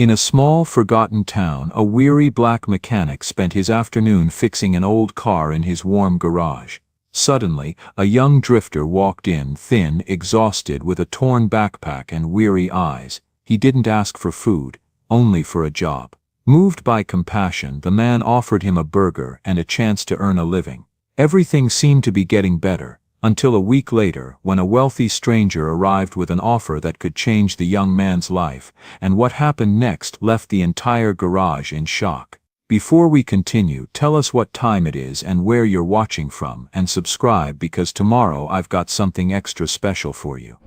In a small, forgotten town, a weary black mechanic spent his afternoon fixing an old car in his warm garage. Suddenly, a young drifter walked in, thin, exhausted, with a torn backpack and weary eyes. He didn't ask for food, only for a job. Moved by compassion, the man offered him a burger and a chance to earn a living. Everything seemed to be getting better, until a week later, when a wealthy stranger arrived with an offer that could change the young man's life, and what happened next left the entire garage in shock. Before we continue, tell us what time it is and where you're watching from, and subscribe because tomorrow I've got something extra special for you.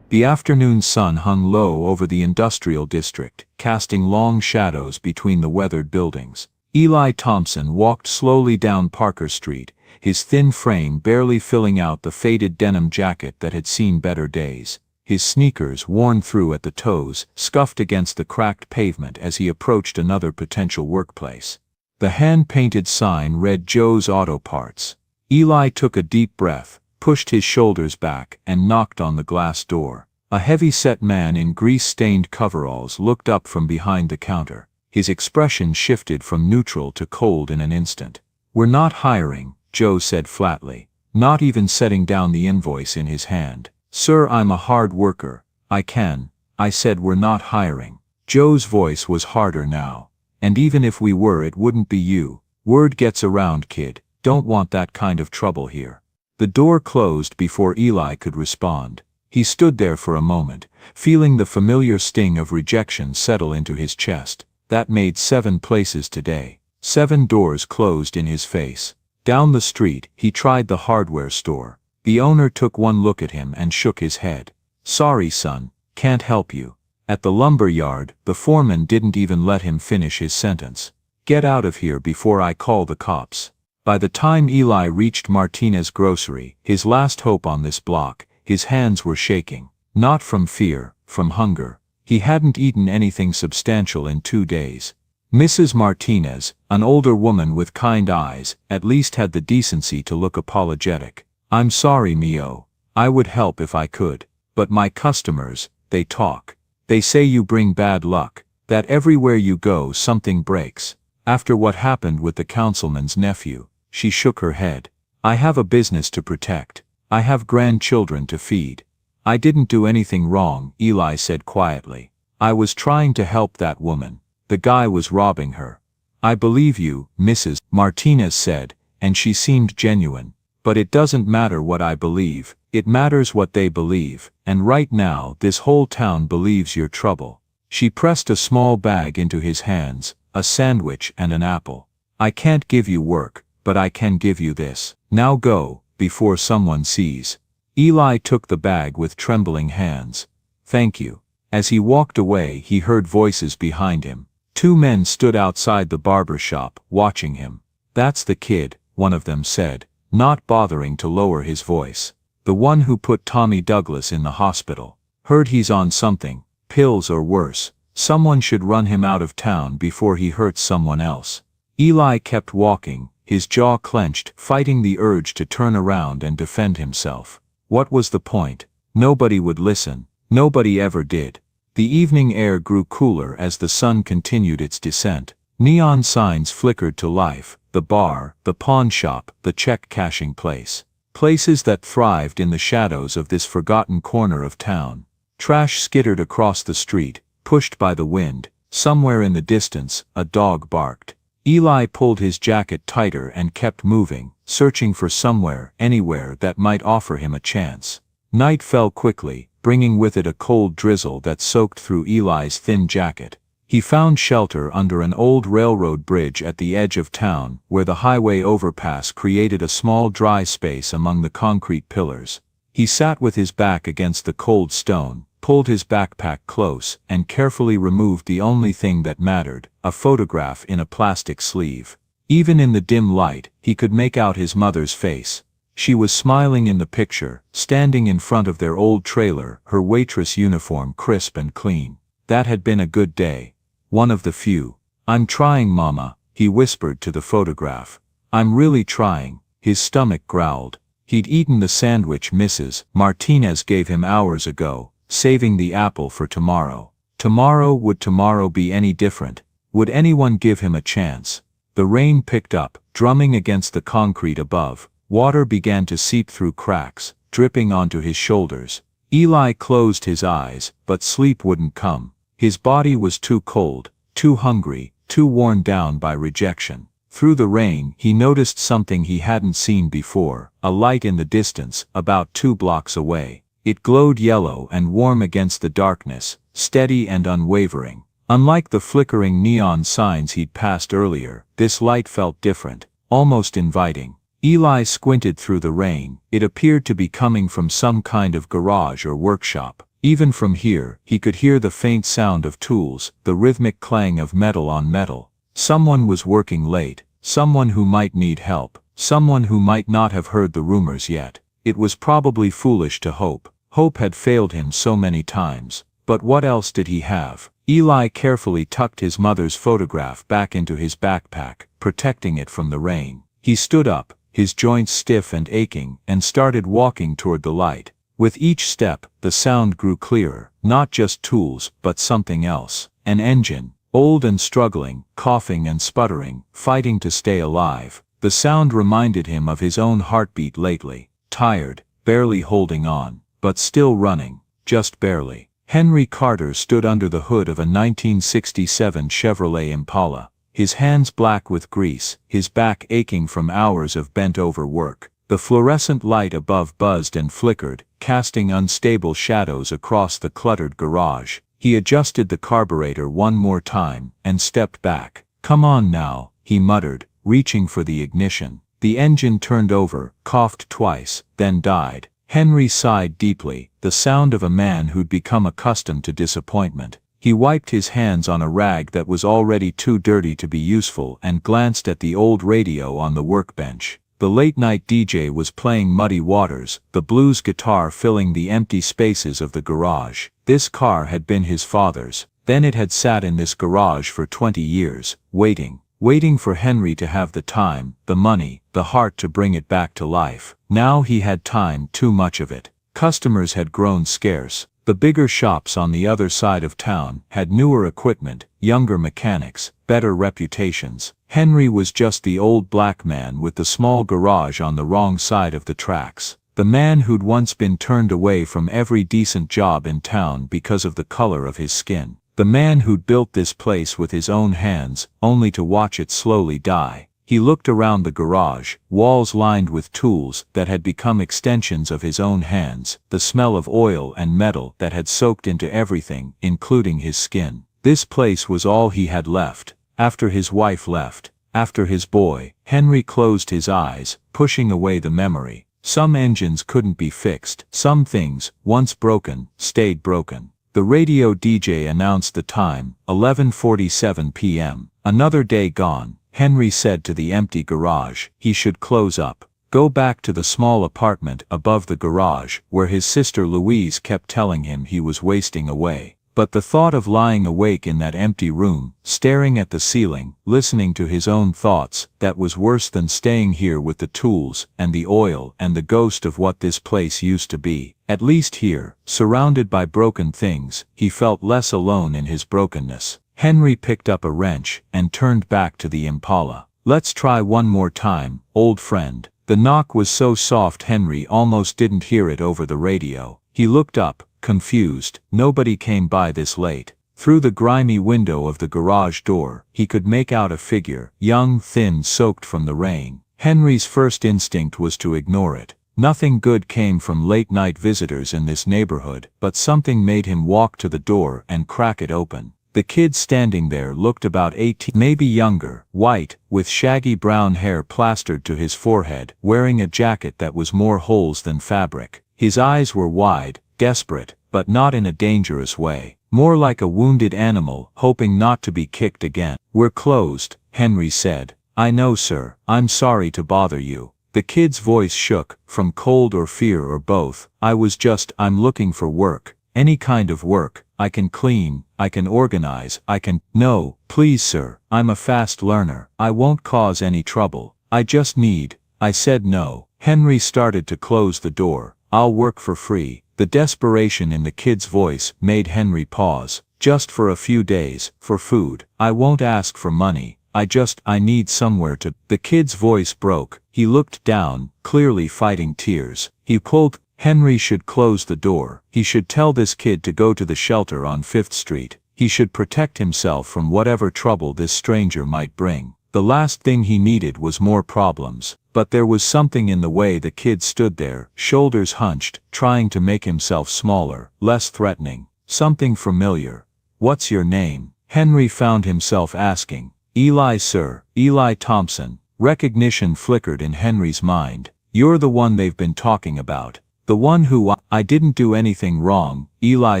The afternoon sun hung low over the industrial district, casting long shadows between the weathered buildings. Eli Thompson walked slowly down Parker Street, his thin frame barely filling out the faded denim jacket that had seen better days. His sneakers, worn through at the toes, scuffed against the cracked pavement as he approached another potential workplace. The hand-painted sign read Joe's Auto Parts. Eli took a deep breath, pushed his shoulders back, and knocked on the glass door. A heavy-set man in grease-stained coveralls looked up from behind the counter. His expression shifted from neutral to cold in an instant. "We're not hiring," Joe said flatly, not even setting down the invoice in his hand. "Sir, I'm a hard worker. I said we're not hiring." Joe's voice was harder now. "And even if we were, it wouldn't be you. Word gets around, kid. Don't want that kind of trouble here." The door closed before Eli could respond. He stood there for a moment, feeling the familiar sting of rejection settle into his chest. That made 7 places today. 7 doors closed in his face. Down the street, he tried the hardware store. The owner took one look at him and shook his head. "Sorry, son, can't help you." At the lumber yard, the foreman didn't even let him finish his sentence. "Get out of here before I call the cops." By the time Eli reached Martinez Grocery, his last hope on this block, his hands were shaking. Not from fear, from hunger. He hadn't eaten anything substantial in 2 days. Mrs. Martinez, an older woman with kind eyes, at least had the decency to look apologetic. "I'm sorry, Mio. I would help if I could. But my customers, they talk. They say you bring bad luck, that everywhere you go something breaks. After what happened with the councilman's nephew." She shook her head. "I have a business to protect. I have grandchildren to feed." "I didn't do anything wrong," Eli said quietly. "I was trying to help that woman. The guy was robbing her." "I believe you," Mrs. Martinez said, and she seemed genuine. "But it doesn't matter what I believe, it matters what they believe, and right now this whole town believes you're trouble." She pressed a small bag into his hands, a sandwich and an apple. "I can't give you work, but I can give you this. Now go, before someone sees." Eli took the bag with trembling hands. "Thank you." As he walked away, he heard voices behind him. 2 men stood outside the barber shop, watching him. "That's the kid," one of them said, not bothering to lower his voice. "The one who put Tommy Douglas in the hospital. Heard he's on something, pills or worse. Someone should run him out of town before he hurts someone else." Eli kept walking, his jaw clenched, fighting the urge to turn around and defend himself. What was the point? Nobody would listen. Nobody ever did. The evening air grew cooler as the sun continued its descent. Neon signs flickered to life, the bar, the pawn shop, the check-cashing place. Places that thrived in the shadows of this forgotten corner of town. Trash skittered across the street, pushed by the wind. Somewhere in the distance, a dog barked. Eli pulled his jacket tighter and kept moving, searching for somewhere, anywhere that might offer him a chance. Night fell quickly, bringing with it a cold drizzle that soaked through Eli's thin jacket. He found shelter under an old railroad bridge at the edge of town, where the highway overpass created a small dry space among the concrete pillars. He sat with his back against the cold stone, pulled his backpack close, and carefully removed the only thing that mattered, a photograph in a plastic sleeve. Even in the dim light, he could make out his mother's face. She was smiling in the picture, standing in front of their old trailer, her waitress uniform crisp and clean. That had been a good day. One of the few. "I'm trying, Mama," he whispered to the photograph. "I'm really trying." His stomach growled. He'd eaten the sandwich Mrs. Martinez gave him hours ago, saving the apple for tomorrow. Would tomorrow be any different? Would anyone give him a chance? The rain picked up, drumming against the concrete above. Water began to seep through cracks, dripping onto his shoulders. Eli closed his eyes, but sleep wouldn't come. His body was too cold, too hungry, too worn down by rejection. Through the rain, he noticed something he hadn't seen before, a light in the distance, about 2 blocks away. It glowed yellow and warm against the darkness, steady and unwavering. Unlike the flickering neon signs he'd passed earlier, this light felt different, almost inviting. Eli squinted through the rain. It appeared to be coming from some kind of garage or workshop. Even from here, he could hear the faint sound of tools, the rhythmic clang of metal on metal. Someone was working late, someone who might need help, someone who might not have heard the rumors yet. It was probably foolish to hope. Hope had failed him so many times. But what else did he have? Eli carefully tucked his mother's photograph back into his backpack, protecting it from the rain. He stood up, his joints stiff and aching, and started walking toward the light. With each step, the sound grew clearer, not just tools, but something else. An engine, old and struggling, coughing and sputtering, fighting to stay alive. The sound reminded him of his own heartbeat lately. Tired, barely holding on, but still running, just barely. Henry Carter stood under the hood of a 1967 Chevrolet Impala, his hands black with grease, his back aching from hours of bent-over work. The fluorescent light above buzzed and flickered, casting unstable shadows across the cluttered garage. He adjusted the carburetor one more time, and stepped back. "Come on now," he muttered, reaching for the ignition. The engine turned over, coughed twice, then died. Henry sighed deeply, the sound of a man who'd become accustomed to disappointment. He wiped his hands on a rag that was already too dirty to be useful and glanced at the old radio on the workbench. The late-night DJ was playing Muddy Waters, the blues guitar filling the empty spaces of the garage. This car had been his father's. Then it had sat in this garage for 20 years, waiting for Henry to have the time, the money, the heart to bring it back to life. Now he had time, too much of it. Customers had grown scarce. The bigger shops on the other side of town had newer equipment, younger mechanics, better reputations. Henry was just the old black man with the small garage on the wrong side of the tracks. The man who'd once been turned away from every decent job in town because of the color of his skin. The man who'd built this place with his own hands, only to watch it slowly die. He looked around the garage, walls lined with tools that had become extensions of his own hands, the smell of oil and metal that had soaked into everything, including his skin. This place was all he had left. After his wife left, after his boy, Henry closed his eyes, pushing away the memory. Some engines couldn't be fixed. Some things, once broken, stayed broken. The radio DJ announced the time, 11:47 p.m. Another day gone. Henry said to the empty garage, he should close up. Go back to the small apartment above the garage, where his sister Louise kept telling him he was wasting away. But the thought of lying awake in that empty room, staring at the ceiling, listening to his own thoughts, that was worse than staying here with the tools, and the oil, and the ghost of what this place used to be. At least here, surrounded by broken things, he felt less alone in his brokenness. Henry picked up a wrench, and turned back to the Impala. "Let's try one more time, old friend." The knock was so soft Henry almost didn't hear it over the radio. He looked up, confused. Nobody came by this late. Through the grimy window of the garage door, he could make out a figure, young, thin, soaked from the rain. Henry's first instinct was to ignore it. Nothing good came from late-night visitors in this neighborhood, but something made him walk to the door and crack it open. The kid standing there looked about 18, maybe younger, white, with shaggy brown hair plastered to his forehead, wearing a jacket that was more holes than fabric. His eyes were wide, desperate, but not in a dangerous way. More like a wounded animal, hoping not to be kicked again. "We're closed," Henry said. "I know, sir. I'm sorry to bother you." The kid's voice shook, from cold or fear or both. I'm looking for work. Any kind of work. I can clean, I can organize, I can—" "No, please sir, I'm a fast learner. I won't cause any trouble. I just need—" I said no. Henry started to close the door. "I'll work for free." The desperation in the kid's voice made Henry pause. Just for a few days, for food. I won't ask for money. I need somewhere to. The kid's voice broke. He looked down, clearly fighting tears. He pulled. Henry should close the door. He should tell this kid to go to the shelter on 5th Street. He should protect himself from whatever trouble this stranger might bring. The last thing he needed was more problems. But there was something in the way the kid stood there, shoulders hunched, trying to make himself smaller, less threatening. Something familiar. "What's your name?" Henry found himself asking. "Eli, sir, Eli Thompson." Recognition flickered in Henry's mind. "You're the one they've been talking about. The one who I didn't do anything wrong," Eli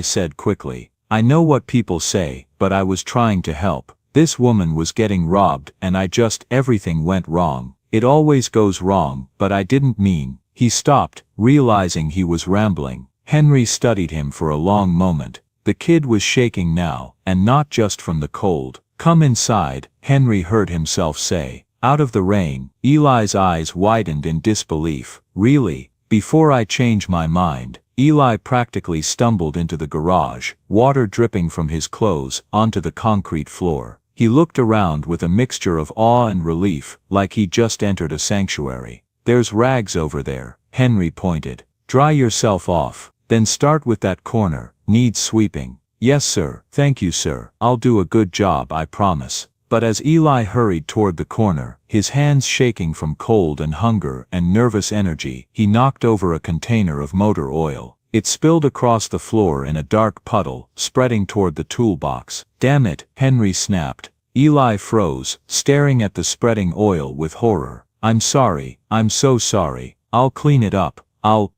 said quickly. "I know what people say, but I was trying to help. This woman was getting robbed and everything went wrong. It always goes wrong, but I didn't mean." He stopped, realizing he was rambling. Henry studied him for a long moment. The kid was shaking now, and not just from the cold. "Come inside," Henry heard himself say. Out of the rain, Eli's eyes widened in disbelief. "Really? Before I change my mind." Eli practically stumbled into the garage, water dripping from his clothes onto the concrete floor. He looked around with a mixture of awe and relief, like he just entered a sanctuary. "There's rags over there," Henry pointed. "Dry yourself off, then start with that corner. Needs sweeping." "Yes, sir. Thank you, sir. I'll do a good job, I promise." But as Eli hurried toward the corner, his hands shaking from cold and hunger and nervous energy, he knocked over a container of motor oil. It spilled across the floor in a dark puddle, spreading toward the toolbox. "Damn it," Henry snapped. Eli froze, staring at the spreading oil with horror. "I'm sorry. I'm so sorry. I'll clean it up.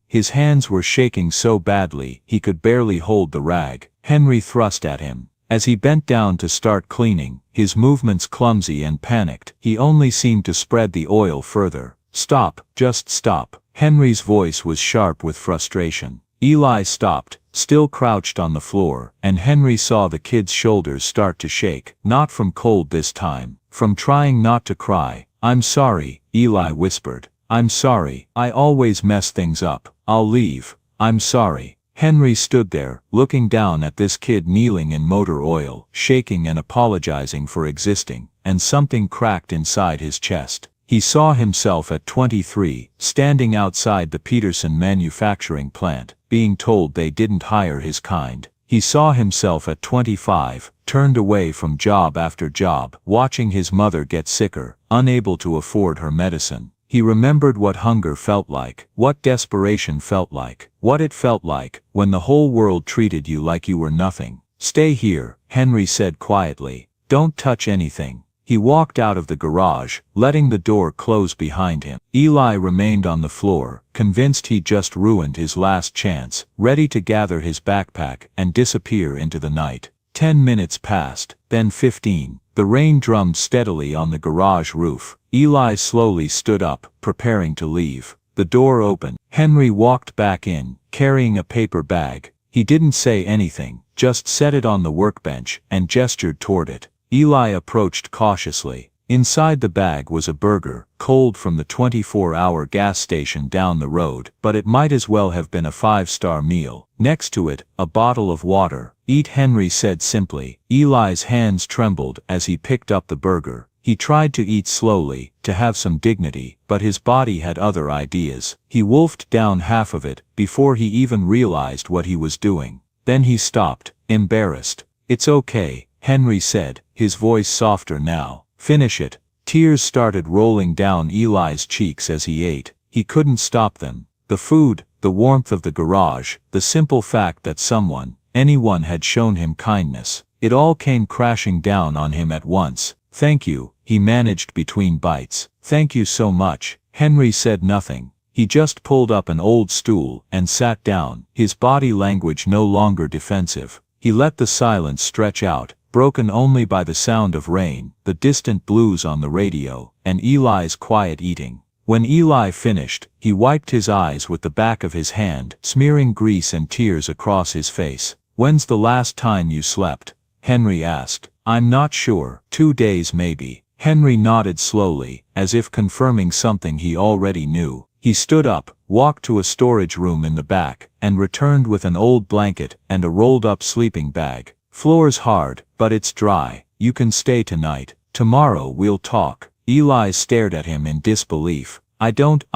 His hands were shaking so badly he could barely hold the rag. Henry thrust at him. As he bent down to start cleaning, his movements clumsy and panicked, he only seemed to spread the oil further. "Stop, just stop." Henry's voice was sharp with frustration. Eli stopped, still crouched on the floor, and Henry saw the kid's shoulders start to shake, not from cold this time, from trying not to cry. "I'm sorry," Eli whispered. "I'm sorry. I always mess things up. I'll leave. I'm sorry." Henry stood there, looking down at this kid kneeling in motor oil, shaking and apologizing for existing, and something cracked inside his chest. He saw himself at 23, standing outside the Peterson manufacturing plant, being told they didn't hire his kind. He saw himself at 25, turned away from job after job, watching his mother get sicker, unable to afford her medicine. He remembered what hunger felt like, what desperation felt like, what it felt like when the whole world treated you like you were nothing. "Stay here," Henry said quietly. "Don't touch anything." He walked out of the garage, letting the door close behind him. Eli remained on the floor, convinced he'd just ruined his last chance, ready to gather his backpack and disappear into the night. 10 minutes passed, then 15. The rain drummed steadily on the garage roof. Eli slowly stood up, preparing to leave. The door opened. Henry walked back in, carrying a paper bag. He didn't say anything, just set it on the workbench and gestured toward it. Eli approached cautiously. Inside the bag was a burger, cold from the 24-hour gas station down the road, but it might as well have been a 5-star meal. Next to it, a bottle of water. "Eat," Henry said simply. Eli's hands trembled as he picked up the burger. He tried to eat slowly, to have some dignity, but his body had other ideas. He wolfed down half of it, before he even realized what he was doing. Then he stopped, embarrassed. "It's okay," Henry said, his voice softer now. "Finish it." Tears started rolling down Eli's cheeks as he ate. He couldn't stop them. The food, the warmth of the garage, the simple fact that anyone had shown him kindness. It all came crashing down on him at once. "Thank you," he managed between bites. "Thank you so much." Henry said nothing. He just pulled up an old stool and sat down, his body language no longer defensive. He let the silence stretch out, broken only by the sound of rain, the distant blues on the radio, and Eli's quiet eating. When Eli finished, he wiped his eyes with the back of his hand, smearing grease and tears across his face. "When's the last time you slept?" Henry asked. "I'm not sure. 2 days maybe." Henry nodded slowly, as if confirming something he already knew. He stood up, walked to a storage room in the back, and returned with an old blanket and a rolled-up sleeping bag. Floor's hard, but it's dry. You can stay tonight. Tomorrow we'll talk. Eli stared at him in disbelief. I don't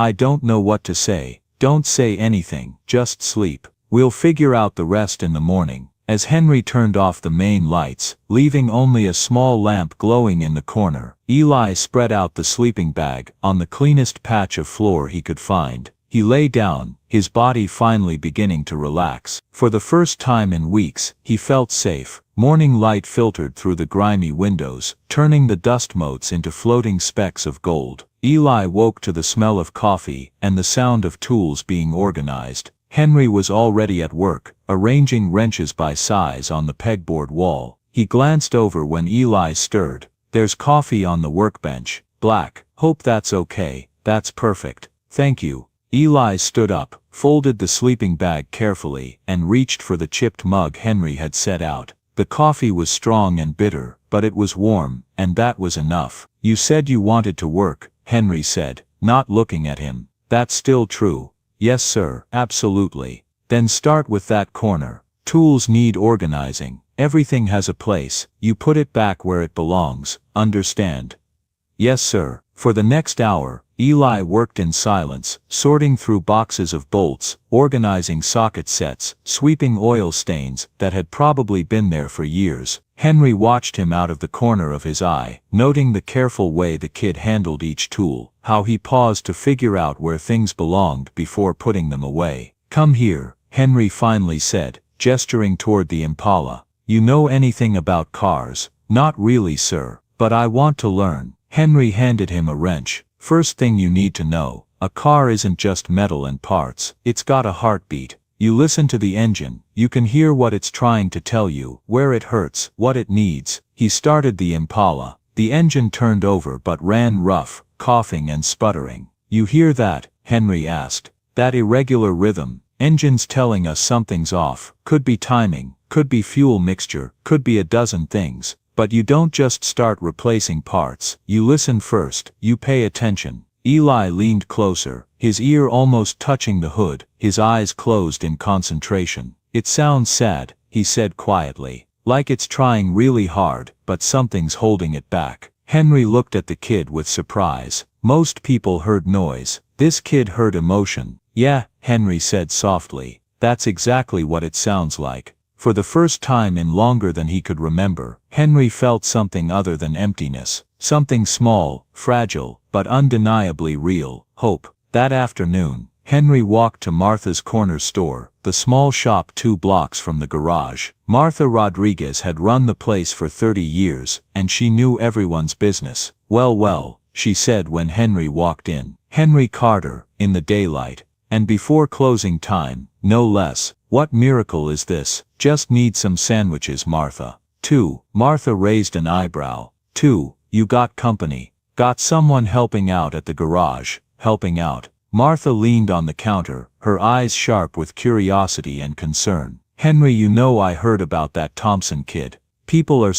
know what to say. Don't say anything, just sleep. We'll figure out the rest in the morning. As Henry turned off the main lights, leaving only a small lamp glowing in the corner, Eli spread out the sleeping bag on the cleanest patch of floor he could find. He lay down, his body finally beginning to relax. For the first time in weeks, he felt safe. Morning light filtered through the grimy windows, turning the dust motes into floating specks of gold. Eli woke to the smell of coffee and the sound of tools being organized. Henry was already at work, arranging wrenches by size on the pegboard wall. He glanced over when Eli stirred. There's coffee on the workbench. Black. Hope that's okay. That's perfect. Thank you. Eli stood up, folded the sleeping bag carefully, and reached for the chipped mug Henry had set out. The coffee was strong and bitter, but it was warm, and that was enough. You said you wanted to work, Henry said, not looking at him. That's still true. Yes sir, absolutely. Then start with that corner. Tools need organizing. Everything has a place. You put it back where it belongs. Understand? Yes sir. For the next hour, Eli worked in silence, sorting through boxes of bolts, organizing socket sets, sweeping oil stains that had probably been there for years. Henry watched him out of the corner of his eye, noting the careful way the kid handled each tool, how he paused to figure out where things belonged before putting them away. Come here, Henry finally said, gesturing toward the Impala. You know anything about cars? Not really, sir, but I want to learn. Henry handed him a wrench. First thing you need to know, a car isn't just metal and parts, it's got a heartbeat. You listen to the engine, you can hear what it's trying to tell you, where it hurts, what it needs. He started the Impala. The engine turned over but ran rough, coughing and sputtering. You hear that? Henry asked. That irregular rhythm. Engine's telling us something's off. Could be timing, could be fuel mixture, could be a dozen things. But you don't just start replacing parts. You listen first, you pay attention. Eli leaned closer, his ear almost touching the hood, his eyes closed in concentration. It sounds sad, he said quietly, like it's trying really hard, but something's holding it back. Henry looked at the kid with surprise. Most people heard noise. This kid heard emotion. Yeah, Henry said softly. That's exactly what it sounds like. For the first time in longer than he could remember, Henry felt something other than emptiness. Something small, fragile, but undeniably real. Hope. That afternoon, Henry walked to Martha's corner store, the small shop 2 blocks from the garage. Martha Rodriguez had run the place for 30 years, and she knew everyone's business. Well, she said when Henry walked in. Henry Carter, in the daylight. And before closing time, no less. What miracle is this? Just need some sandwiches, Martha. 2. Martha raised an eyebrow. 2. You got company. Got someone helping out at the garage. Helping out. Martha leaned on the counter, her eyes sharp with curiosity and concern. Henry, you know I heard about that Thompson kid. People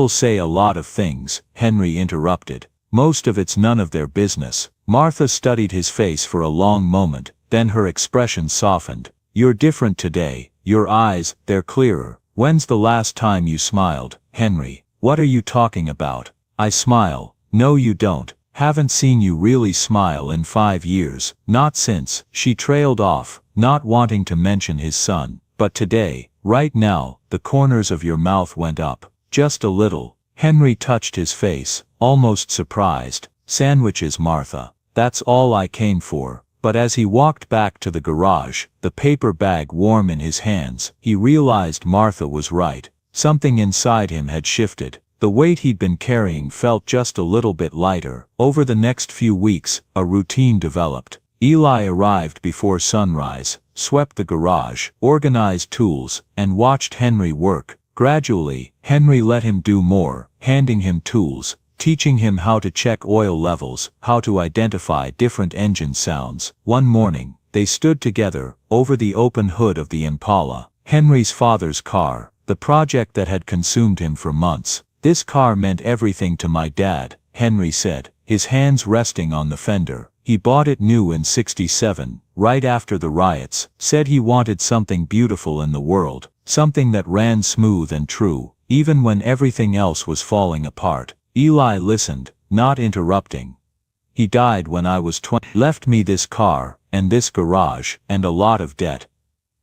say a lot of things, Henry interrupted. Most of it's none of their business. Martha studied his face for a long moment, then her expression softened. You're different today. Your eyes, they're clearer. When's the last time you smiled, Henry? What are you talking about? I smile. No you don't. Haven't seen you really smile in 5 years. Not since. She trailed off, not wanting to mention his son. But today, right now, the corners of your mouth went up. Just a little. Henry touched his face, almost surprised. Sandwiches, Martha. That's all I came for. But as he walked back to the garage, the paper bag warm in his hands, he realized Martha was right. Something inside him had shifted. The weight he'd been carrying felt just a little bit lighter. Over the next few weeks, a routine developed. Eli arrived before sunrise, swept the garage, organized tools, and watched Henry work. Gradually, Henry let him do more, handing him tools, teaching him how to check oil levels, how to identify different engine sounds. One morning, they stood together, over the open hood of the Impala, Henry's father's car, the project that had consumed him for months. This car meant everything to my dad, Henry said, his hands resting on the fender. He bought it new in '67, right after the riots, said he wanted something beautiful in the world. Something that ran smooth and true, even when everything else was falling apart. Eli listened, not interrupting. He died when I was 20. Left me this car, and this garage, and a lot of debt.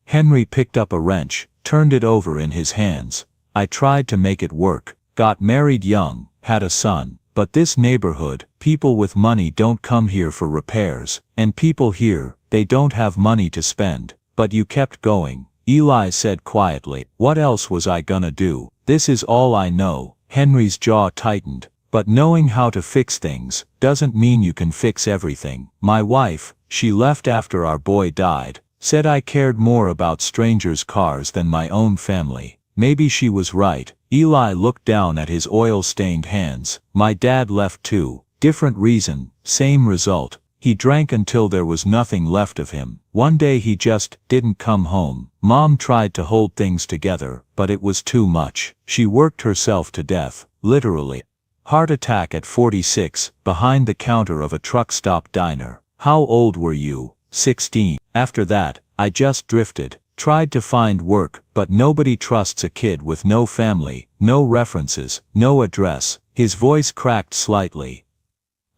Henry picked up a wrench, turned it over in his hands. I tried to make it work, got married young, had a son. But this neighborhood, people with money don't come here for repairs, and people here, they don't have money to spend. But you kept going, Eli said quietly. What else was I gonna do? This is all I know. Henry's jaw tightened. But knowing how to fix things doesn't mean you can fix everything. My wife, she left after our boy died, said I cared more about strangers' cars than my own family. Maybe she was right. Eli looked down at his oil-stained hands. My dad left too. Different reason, same result. He drank until there was nothing left of him. One day he just didn't come home. Mom tried to hold things together, but it was too much. She worked herself to death, literally. Heart attack at 46, behind the counter of a truck stop diner. How old were you? 16. After that, I just drifted. Tried to find work, but nobody trusts a kid with no family, no references, no address. His voice cracked slightly.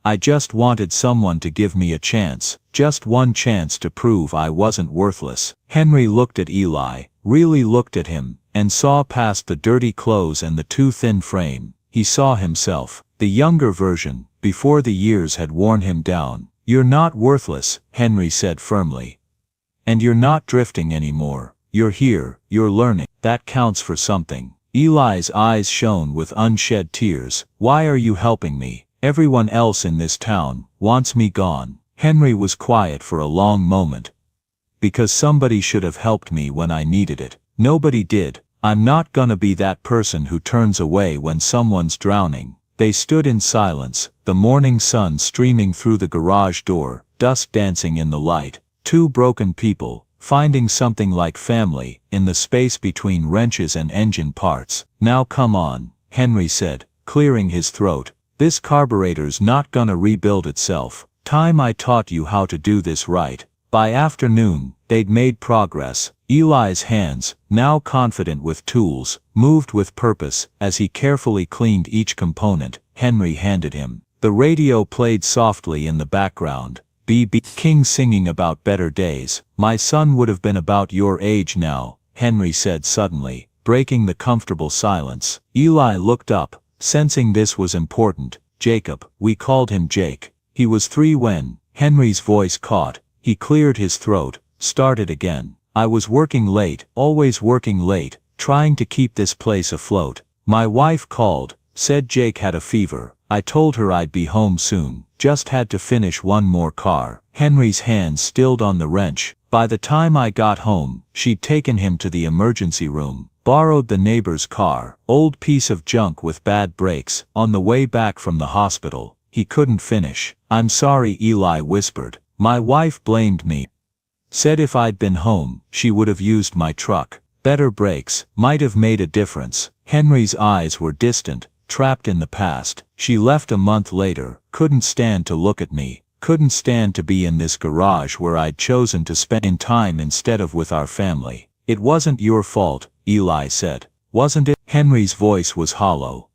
I just wanted someone to give me a chance, just one chance to prove I wasn't worthless. Henry looked at Eli, really looked at him, and saw past the dirty clothes and the too thin frame. He saw himself, the younger version, before the years had worn him down. You're not worthless, Henry said firmly. And you're not drifting anymore. You're here, you're learning. That counts for something. Eli's eyes shone with unshed tears. Why are you helping me? Everyone else in this town wants me gone. Henry was quiet for a long moment. Because somebody should have helped me when I needed it. Nobody did. I'm not gonna be that person who turns away when someone's drowning. They stood in silence, the morning sun streaming through the garage door, dust dancing in the light. Two broken people, finding something like family, in the space between wrenches and engine parts. Now come on, Henry said, clearing his throat. This carburetor's not gonna rebuild itself. Time I taught you how to do this right. By afternoon, they'd made progress. Eli's hands, now confident with tools, moved with purpose as he carefully cleaned each component Henry handed him. The radio played softly in the background. B.B. King singing about better days. My son would have been about your age now, Henry said suddenly, breaking the comfortable silence. Eli looked up, sensing this was important. Jacob, we called him Jake. He was 3 when Henry's voice caught. He cleared his throat, started again. I was working late, always working late, trying to keep this place afloat. My wife called, said Jake had a fever. I told her I'd be home soon, just had to finish one more car. Henry's hands stilled on the wrench. By the time I got home, she'd taken him to the emergency room, borrowed the neighbor's car, old piece of junk with bad brakes. On the way back from the hospital, he couldn't finish. I'm sorry, Eli whispered. My wife blamed me. Said if I'd been home, she would have used my truck. Better brakes, might have made a difference. Henry's eyes were distant, trapped in the past. She left a month later, couldn't stand to look at me, couldn't stand to be in this garage where I'd chosen to spend in time instead of with our family. It wasn't your fault, Eli said. Wasn't it? Henry's voice was hollow.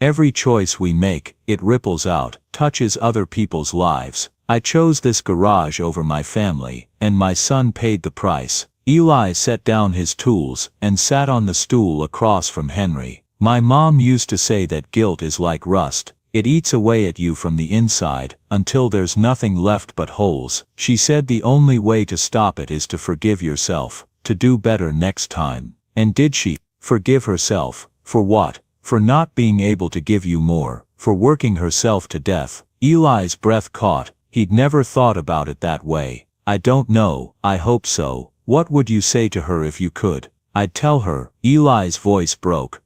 Every choice we make, it ripples out, touches other people's lives. I chose this garage over my family, and my son paid the price. Eli set down his tools and sat on the stool across from Henry. My mom used to say that guilt is like rust. It eats away at you from the inside, until there's nothing left but holes. She said the only way to stop it is to forgive yourself, to do better next time. And did she? Forgive herself. For what? For not being able to give you more, for working herself to death. Eli's breath caught. He'd never thought about it that way. I don't know, I hope so. What would you say to her if you could? I'd tell her. Eli's voice broke.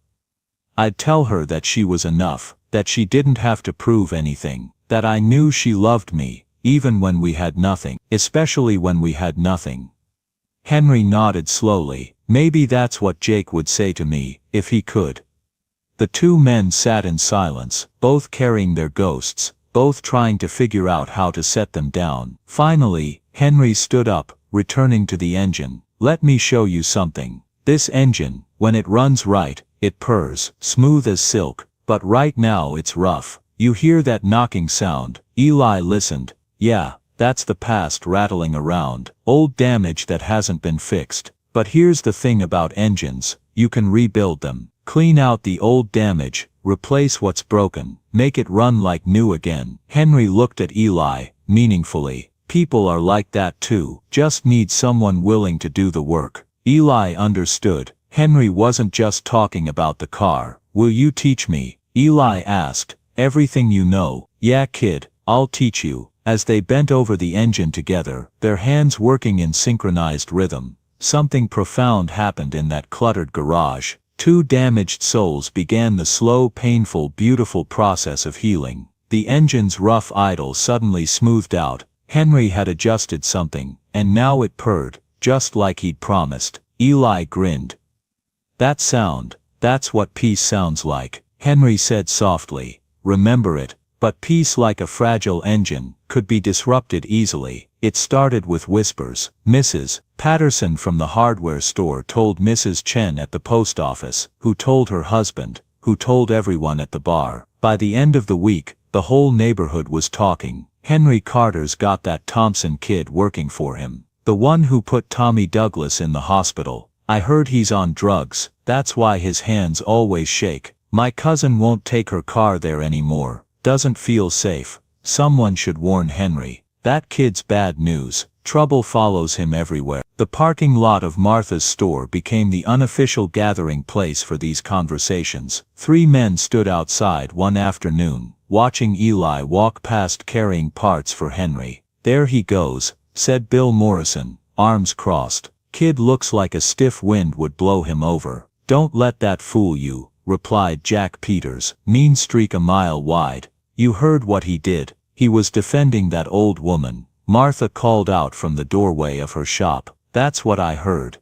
I'd tell her that she was enough, that she didn't have to prove anything, that I knew she loved me, even when we had nothing, especially when we had nothing. Henry nodded slowly. Maybe that's what Jake would say to me, if he could. The two men sat in silence, both carrying their ghosts, both trying to figure out how to set them down. Finally, Henry stood up, returning to the engine. Let me show you something. This engine, when it runs right, it purrs, smooth as silk, but right now it's rough. You hear that knocking sound? Eli listened. Yeah, that's the past rattling around, old damage that hasn't been fixed. But here's the thing about engines, you can rebuild them. Clean out the old damage, replace what's broken, make it run like new again. Henry looked at Eli, meaningfully. People are like that too, just need someone willing to do the work. Eli understood. Henry wasn't just talking about the car. Will you teach me? Eli asked. Everything you know. Yeah, kid, I'll teach you. As they bent over the engine together, their hands working in synchronized rhythm, something profound happened in that cluttered garage. Two damaged souls began the slow, painful, beautiful process of healing. The engine's rough idle suddenly smoothed out. Henry had adjusted something, and now it purred, just like he'd promised. Eli grinned. That sound, that's what peace sounds like, Henry said softly. Remember it. But peace, like a fragile engine, could be disrupted easily. It started with whispers. Mrs. Patterson from the hardware store told Mrs. Chen at the post office, who told her husband, who told everyone at the bar. By the end of the week, the whole neighborhood was talking. Henry Carter's got that Thompson kid working for him. The one who put Tommy Douglas in the hospital. I heard he's on drugs, that's why his hands always shake. My cousin won't take her car there anymore. Doesn't feel safe. Someone should warn Henry. That kid's bad news. Trouble follows him everywhere. The parking lot of Martha's store became the unofficial gathering place for these conversations. Three men stood outside one afternoon, watching Eli walk past carrying parts for Henry. There he goes, said Bill Morrison, arms crossed. Kid looks like a stiff wind would blow him over. Don't let that fool you, replied Jack Peters, mean streak a mile wide. You heard what he did. He was defending that old woman. Martha called out from the doorway of her shop. That's what I heard.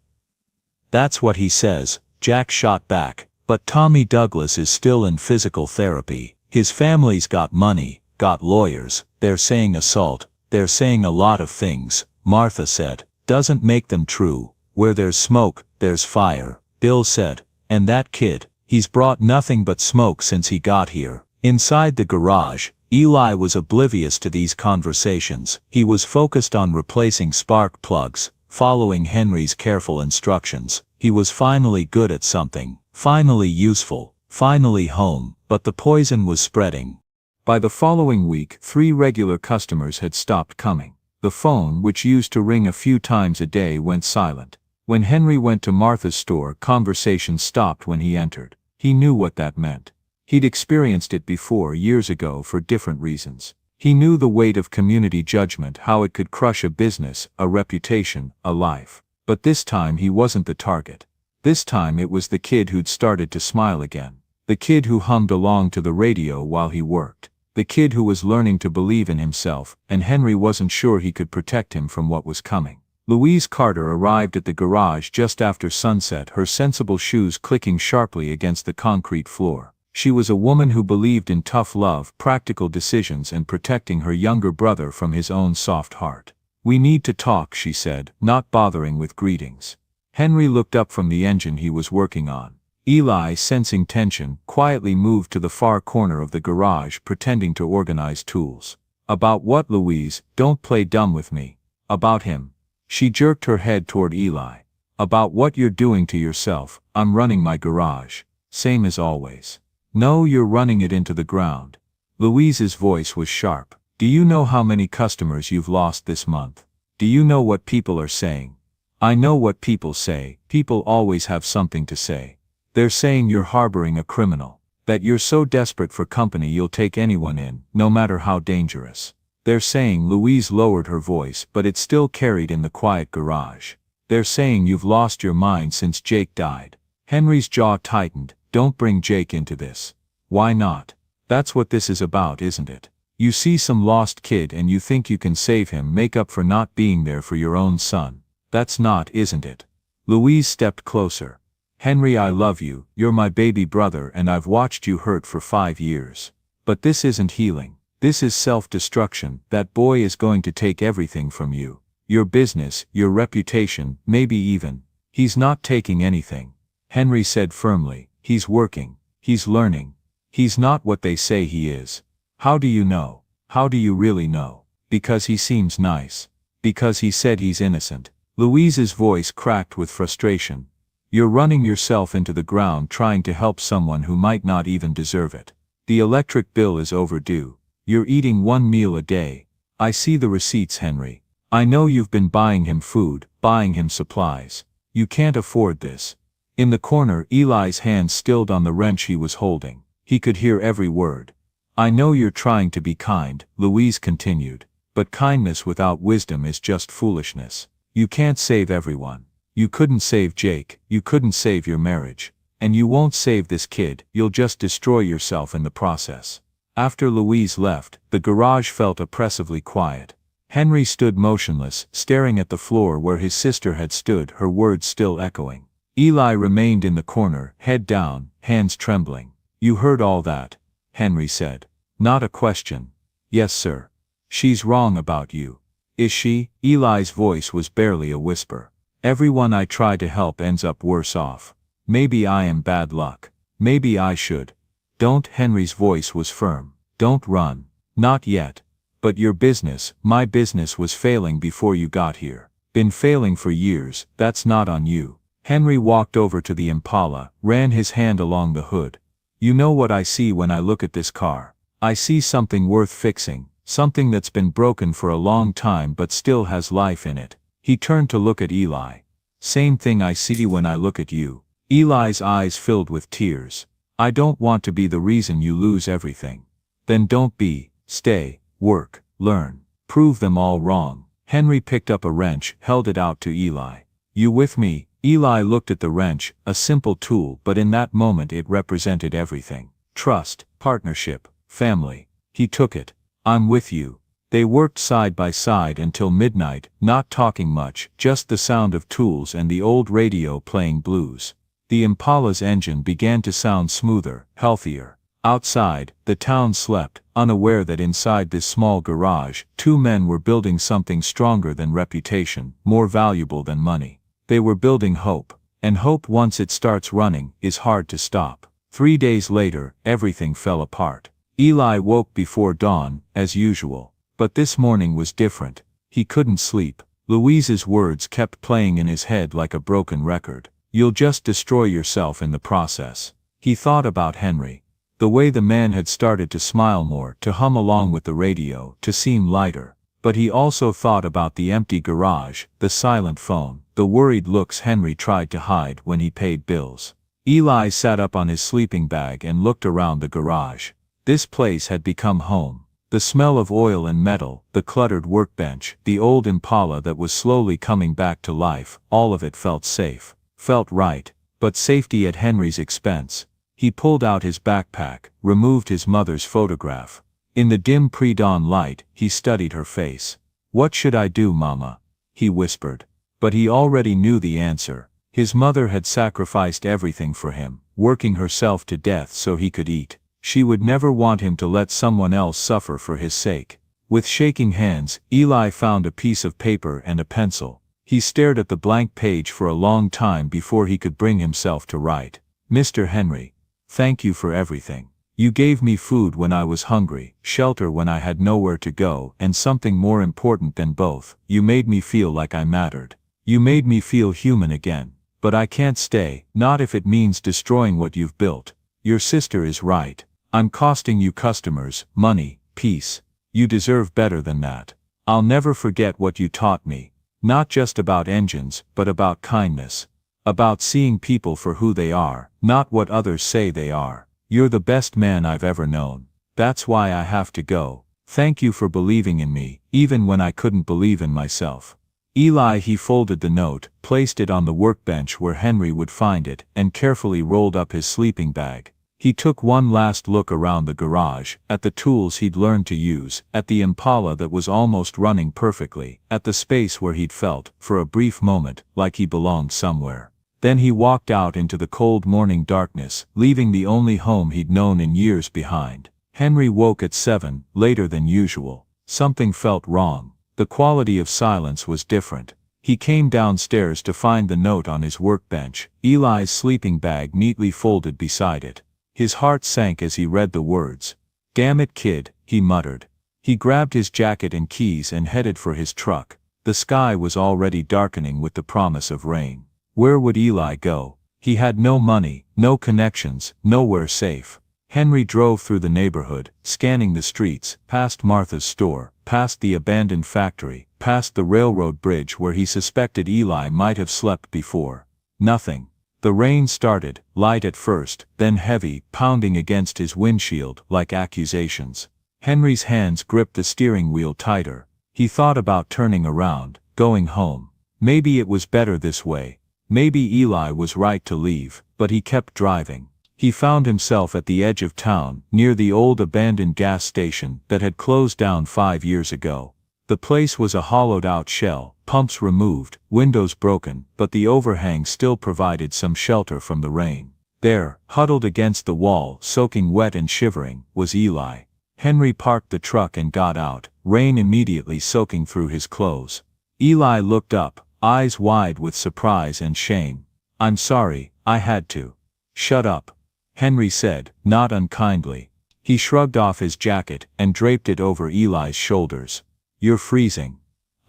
That's what he says, Jack shot back. But Tommy Douglas is still in physical therapy. His family's got money, got lawyers. They're saying assault. They're saying a lot of things, Martha said. Doesn't make them true. Where there's smoke, there's fire, Bill said. And that kid, he's brought nothing but smoke since he got here. Inside the garage, Eli was oblivious to these conversations. He was focused on replacing spark plugs, following Henry's careful instructions. He was finally good at something, finally useful, finally home, but the poison was spreading. By the following week, 3 regular customers had stopped coming. The phone, which used to ring a few times a day, went silent. When Henry went to Martha's store, conversation stopped when he entered. He knew what that meant. He'd experienced it before, years ago, for different reasons. He knew the weight of community judgment, how it could crush a business, a reputation, a life. But this time he wasn't the target. This time it was the kid who'd started to smile again. The kid who hummed along to the radio while he worked. The kid who was learning to believe in himself, and Henry wasn't sure he could protect him from what was coming. Louise Carter arrived at the garage just after sunset, her sensible shoes clicking sharply against the concrete floor. She was a woman who believed in tough love, practical decisions, and protecting her younger brother from his own soft heart. We need to talk, she said, not bothering with greetings. Henry looked up from the engine he was working on. Eli, sensing tension, quietly moved to the far corner of the garage, pretending to organize tools. About what, Louise? Don't play dumb with me. About him. She jerked her head toward Eli. About what you're doing to yourself. I'm running my garage. Same as always. No, you're running it into the ground. Louise's voice was sharp. Do you know how many customers you've lost this month? Do you know what people are saying? I know what people say. People always have something to say. They're saying you're harboring a criminal. That you're so desperate for company you'll take anyone in, no matter how dangerous. They're saying, Louise lowered her voice, but it still carried in the quiet garage. They're saying you've lost your mind since Jake died. Henry's jaw tightened. Don't bring Jake into this. Why not? That's what this is about, isn't it? You see some lost kid and you think you can save him, make up for not being there for your own son. That's not, isn't it? Louise stepped closer. Henry, I love you, you're my baby brother, and I've watched you hurt for 5 years. But this isn't healing. This is self-destruction. That boy is going to take everything from you. Your business, your reputation, maybe even He's not taking anything, Henry said firmly. He's working. He's learning. He's not what they say he is. How do you know? How do you really know? Because he seems nice. Because he said he's innocent. Louise's voice cracked with frustration. You're running yourself into the ground trying to help someone who might not even deserve it. The electric bill is overdue. You're eating one meal a day. I see the receipts, Henry. I know you've been buying him food, buying him supplies. You can't afford this. In the corner, Eli's hand stilled on the wrench he was holding. He could hear every word. I know you're trying to be kind, Louise continued, but kindness without wisdom is just foolishness. You can't save everyone. You couldn't save Jake, you couldn't save your marriage. And you won't save this kid, you'll just destroy yourself in the process. After Louise left, the garage felt oppressively quiet. Henry stood motionless, staring at the floor where his sister had stood, her words still echoing. Eli remained in the corner, head down, hands trembling. You heard all that, Henry said. Not a question. Yes, sir. She's wrong about you. Is she? Eli's voice was barely a whisper. Everyone I try to help ends up worse off. Maybe I am bad luck. Maybe I should. Don't. Henry's voice was firm. Don't run. Not yet. But your business, my business, was failing before you got here. Been failing for years. That's not on you. Henry walked over to the Impala, ran his hand along the hood. You know what I see when I look at this car? I see something worth fixing, something that's been broken for a long time but still has life in it. He turned to look at Eli. Same thing I see when I look at you. Eli's eyes filled with tears. I don't want to be the reason you lose everything. Then don't be. Stay, work, learn, prove them all wrong. Henry picked up a wrench, held it out to Eli. You with me? Eli looked at the wrench, a simple tool, but in that moment it represented everything. Trust, partnership, family. He took it. I'm with you. They worked side by side until midnight, not talking much, just the sound of tools and the old radio playing blues. The Impala's engine began to sound smoother, healthier. Outside, the town slept, unaware that inside this small garage, two men were building something stronger than reputation, more valuable than money. They were building hope, and hope, once it starts running, is hard to stop. 3 days later, everything fell apart. Eli woke before dawn, as usual. But this morning was different. He couldn't sleep. Louise's words kept playing in his head like a broken record. You'll just destroy yourself in the process. He thought about Henry. The way the man had started to smile more, to hum along with the radio, to seem lighter. But he also thought about the empty garage, the silent phone, the worried looks Henry tried to hide when he paid bills. Eli sat up on his sleeping bag and looked around the garage. This place had become home. The smell of oil and metal, the cluttered workbench, the old Impala that was slowly coming back to life, all of it felt safe. Felt right, but safety at Henry's expense. He pulled out his backpack, removed his mother's photograph. In the dim pre-dawn light, he studied her face. What should I do, Mama? He whispered. But he already knew the answer. His mother had sacrificed everything for him, working herself to death so he could eat. She would never want him to let someone else suffer for his sake. With shaking hands, Eli found a piece of paper and a pencil. He stared at the blank page for a long time before he could bring himself to write. Mr. Henry, thank you for everything. You gave me food when I was hungry, shelter when I had nowhere to go, and something more important than both, you made me feel like I mattered. You made me feel human again. But I can't stay, not if it means destroying what you've built. Your sister is right. I'm costing you customers, money, peace. You deserve better than that. I'll never forget what you taught me. Not just about engines, but about kindness. About seeing people for who they are, not what others say they are. You're the best man I've ever known. That's why I have to go. Thank you for believing in me, even when I couldn't believe in myself. Eli. He folded the note, placed it on the workbench where Henry would find it, and carefully rolled up his sleeping bag. He took one last look around the garage, at the tools he'd learned to use, at the Impala that was almost running perfectly, at the space where he'd felt, for a brief moment, like he belonged somewhere. Then he walked out into the cold morning darkness, leaving the only home he'd known in years behind. Henry woke at 7, later than usual. Something felt wrong. The quality of silence was different. He came downstairs to find the note on his workbench, Eli's sleeping bag neatly folded beside it. His heart sank as he read the words. "Damn it, kid," he muttered. He grabbed his jacket and keys and headed for his truck. The sky was already darkening with the promise of rain. Where would Eli go? He had no money, no connections, nowhere safe. Henry drove through the neighborhood, scanning the streets, past Martha's store, past the abandoned factory, past the railroad bridge where he suspected Eli might have slept before. Nothing. The rain started, light at first, then heavy, pounding against his windshield like accusations. Henry's hands gripped the steering wheel tighter. He thought about turning around, going home. Maybe it was better this way. Maybe Eli was right to leave, but he kept driving. He found himself at the edge of town, near the old abandoned gas station that had closed down 5 years ago. The place was a hollowed-out shell, pumps removed, windows broken, but the overhang still provided some shelter from the rain. There, huddled against the wall, soaking wet and shivering, was Eli. Henry parked the truck and got out, rain immediately soaking through his clothes. Eli looked up, eyes wide with surprise and shame. "I'm sorry, I had to." "Shut up," Henry said, not unkindly. He shrugged off his jacket and draped it over Eli's shoulders. "You're freezing."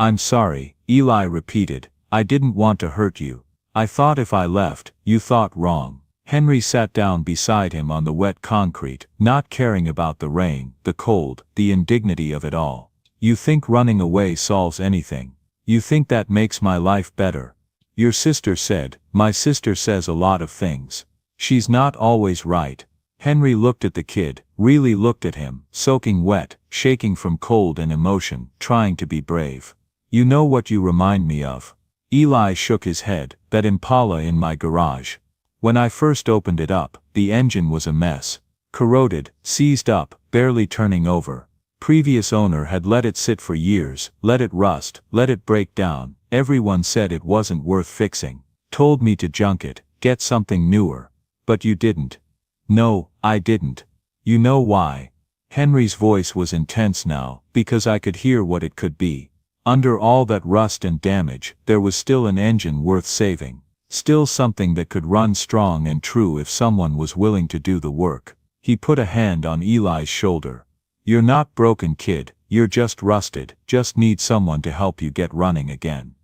"I'm sorry," Eli repeated. "I didn't want to hurt you. I thought if I left, you thought wrong." Henry sat down beside him on the wet concrete, not caring about the rain, the cold, the indignity of it all. "You think running away solves anything? You think that makes my life better?" "Your sister said." "My sister says a lot of things. She's not always right." Henry looked at the kid, really looked at him, soaking wet, shaking from cold and emotion, trying to be brave. "You know what you remind me of?" Eli shook his head. "That Impala in my garage. When I first opened it up, the engine was a mess. Corroded, seized up, barely turning over. Previous owner had let it sit for years, let it rust, let it break down. Everyone said it wasn't worth fixing. Told me to junk it, get something newer. But you didn't." "No, I didn't. You know why?" Henry's voice was intense now, "because I could hear what it could be. Under all that rust and damage, there was still an engine worth saving. Still something that could run strong and true if someone was willing to do the work." He put a hand on Eli's shoulder. "You're not broken, kid, you're just rusted, just need someone to help you get running again."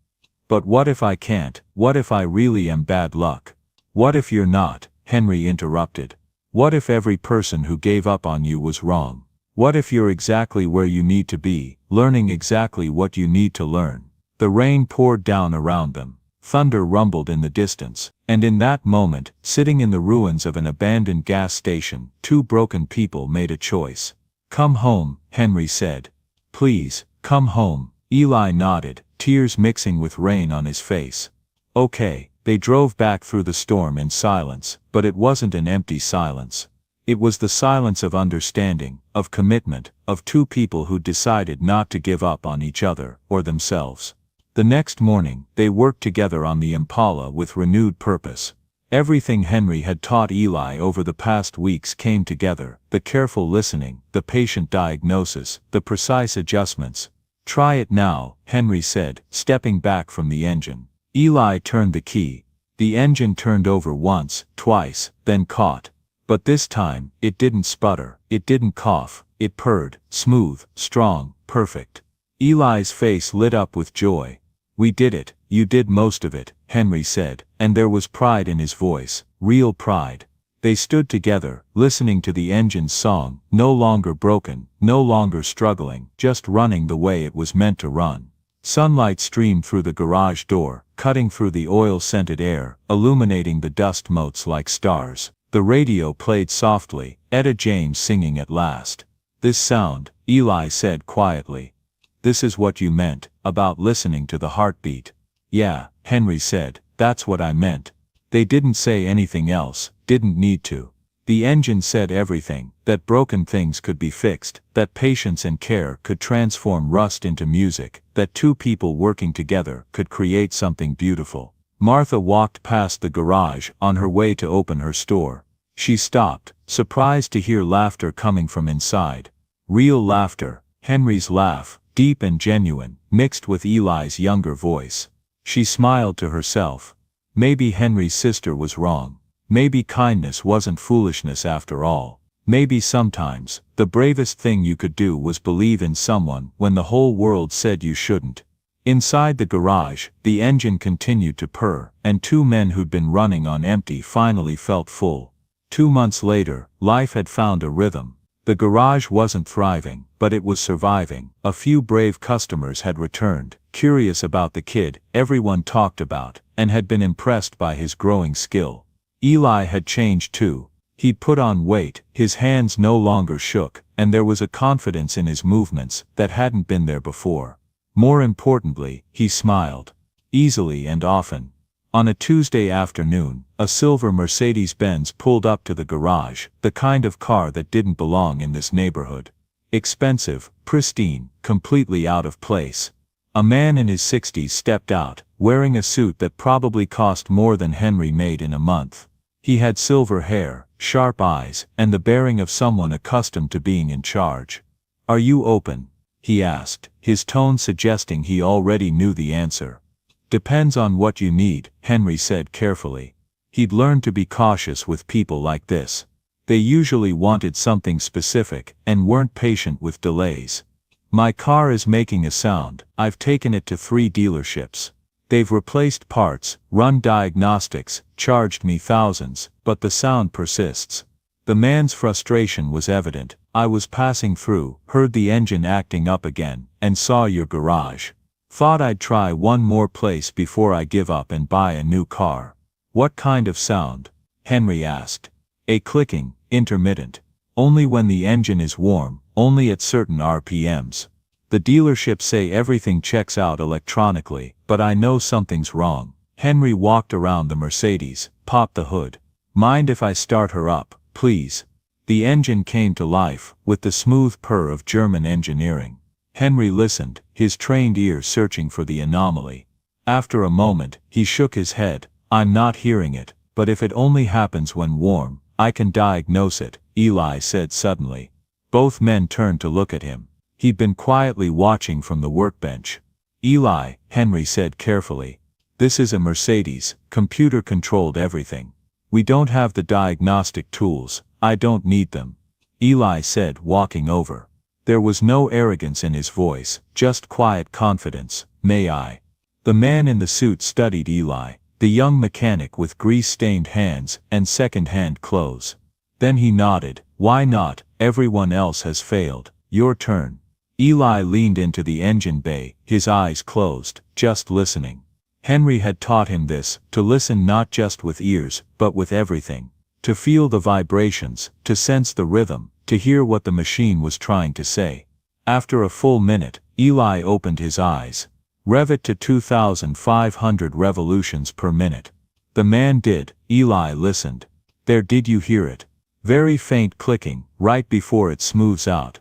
"But what if I can't? What if I really am bad luck?" "What if you're not?" Henry interrupted. "What if every person who gave up on you was wrong? What if you're exactly where you need to be, learning exactly what you need to learn?" The rain poured down around them. Thunder rumbled in the distance, and in that moment, sitting in the ruins of an abandoned gas station, two broken people made a choice. "Come home," Henry said. "Please, come home." Eli nodded, tears mixing with rain on his face. "Okay." They drove back through the storm in silence, but it wasn't an empty silence. It was the silence of understanding, of commitment, of two people who decided not to give up on each other, or themselves. The next morning, they worked together on the Impala with renewed purpose. Everything Henry had taught Eli over the past weeks came together, the careful listening, the patient diagnosis, the precise adjustments. "Try it now," Henry said, stepping back from the engine. Eli turned the key. The engine turned over once, twice, then caught. But this time, it didn't sputter, it didn't cough, it purred, smooth, strong, perfect. Eli's face lit up with joy. "We did it, you did most of it," Henry said, and there was pride in his voice, real pride. They stood together, listening to the engine's song, no longer broken, no longer struggling, just running the way it was meant to run. Sunlight streamed through the garage door, cutting through the oil-scented air, illuminating the dust motes like stars. The radio played softly, Etta James singing at last. "This sound," Eli said quietly. "This is what you meant, about listening to the heartbeat." "Yeah," Henry said, "that's what I meant." They didn't say anything else, didn't need to. The engine said everything, that broken things could be fixed, that patience and care could transform rust into music, that two people working together could create something beautiful. Martha walked past the garage on her way to open her store. She stopped, surprised to hear laughter coming from inside. Real laughter, Henry's laugh, deep and genuine, mixed with Eli's younger voice. She smiled to herself. Maybe Henry's sister was wrong. Maybe kindness wasn't foolishness after all. Maybe sometimes, the bravest thing you could do was believe in someone when the whole world said you shouldn't. Inside the garage, the engine continued to purr, and two men who'd been running on empty finally felt full. 2 months later, life had found a rhythm. The garage wasn't thriving, but it was surviving. A few brave customers had returned, curious about the kid everyone talked about, and had been impressed by his growing skill. Eli had changed too. He'd put on weight, his hands no longer shook, and there was a confidence in his movements that hadn't been there before. More importantly, he smiled. Easily and often. On a Tuesday afternoon, a silver Mercedes-Benz pulled up to the garage, the kind of car that didn't belong in this neighborhood. Expensive, pristine, completely out of place. A man in his 60s stepped out, wearing a suit that probably cost more than Henry made in a month. He had silver hair, sharp eyes, and the bearing of someone accustomed to being in charge. "Are you open?" he asked, his tone suggesting he already knew the answer. "Depends on what you need," Henry said carefully. He'd learned to be cautious with people like this. They usually wanted something specific, and weren't patient with delays. "My car is making a sound. I've taken it to 3 dealerships. They've replaced parts, run diagnostics, charged me thousands, but the sound persists." The man's frustration was evident. "I was passing through, heard the engine acting up again, and saw your garage. Thought I'd try one more place before I give up and buy a new car." "What kind of sound?" Henry asked. "A clicking, intermittent. Only when the engine is warm, only at certain RPMs. The dealerships say everything checks out electronically, but I know something's wrong." Henry walked around the Mercedes, popped the hood. "Mind if I start her up, please?" The engine came to life, with the smooth purr of German engineering. Henry listened, his trained ear searching for the anomaly. After a moment, he shook his head. "I'm not hearing it, but if it only happens when warm, I can diagnose it," Eli said suddenly. Both men turned to look at him. He'd been quietly watching from the workbench. "Eli," Henry said carefully. "This is a Mercedes, computer-controlled everything. We don't have the diagnostic tools. I don't need them," Eli said, walking over. There was no arrogance in his voice, just quiet confidence. "May I?" The man in the suit studied Eli, the young mechanic with grease-stained hands and second-hand clothes. Then he nodded. "Why not? Everyone else has failed. Your turn." Eli leaned into the engine bay, his eyes closed, just listening. Henry had taught him this, to listen not just with ears, but with everything. To feel the vibrations, to sense the rhythm, to hear what the machine was trying to say. After a full minute, Eli opened his eyes. "Rev it to 2,500 revolutions per minute." The man did. Eli listened. "There, did you hear it? Very faint clicking, right before it smooths out."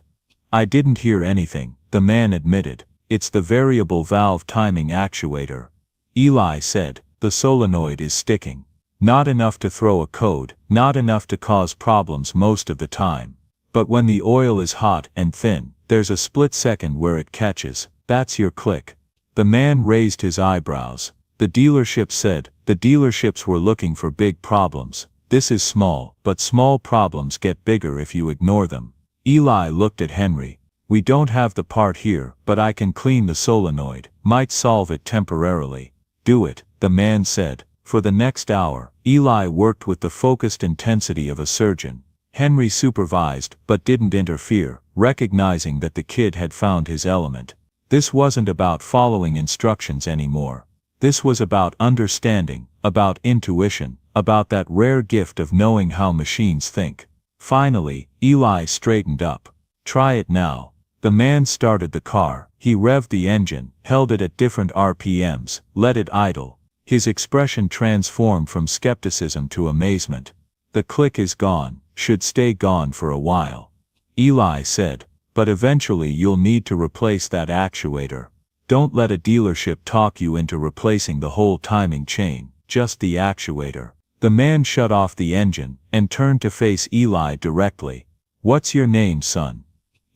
"I didn't hear anything," the man admitted. "It's the variable valve timing actuator," Eli said. "The solenoid is sticking. Not enough to throw a code, not enough to cause problems most of the time. But when the oil is hot and thin, there's a split second where it catches. That's your click." The man raised his eyebrows. "The dealership said, the dealerships were looking for big problems. This is small, but small problems get bigger if you ignore them." Eli looked at Henry. "We don't have the part here, but I can clean the solenoid, might solve it temporarily." "Do it," the man said. For the next hour, Eli worked with the focused intensity of a surgeon. Henry supervised, but didn't interfere, recognizing that the kid had found his element. This wasn't about following instructions anymore. This was about understanding, about intuition, about that rare gift of knowing how machines think. Finally, Eli straightened up. "Try it now." The man started the car. He revved the engine, held it at different RPMs, let it idle. His expression transformed from skepticism to amazement. "The click is gone, should stay gone for a while," Eli said. "But eventually you'll need to replace that actuator. Don't let a dealership talk you into replacing the whole timing chain, just the actuator." The man shut off the engine, and turned to face Eli directly. "What's your name, son?"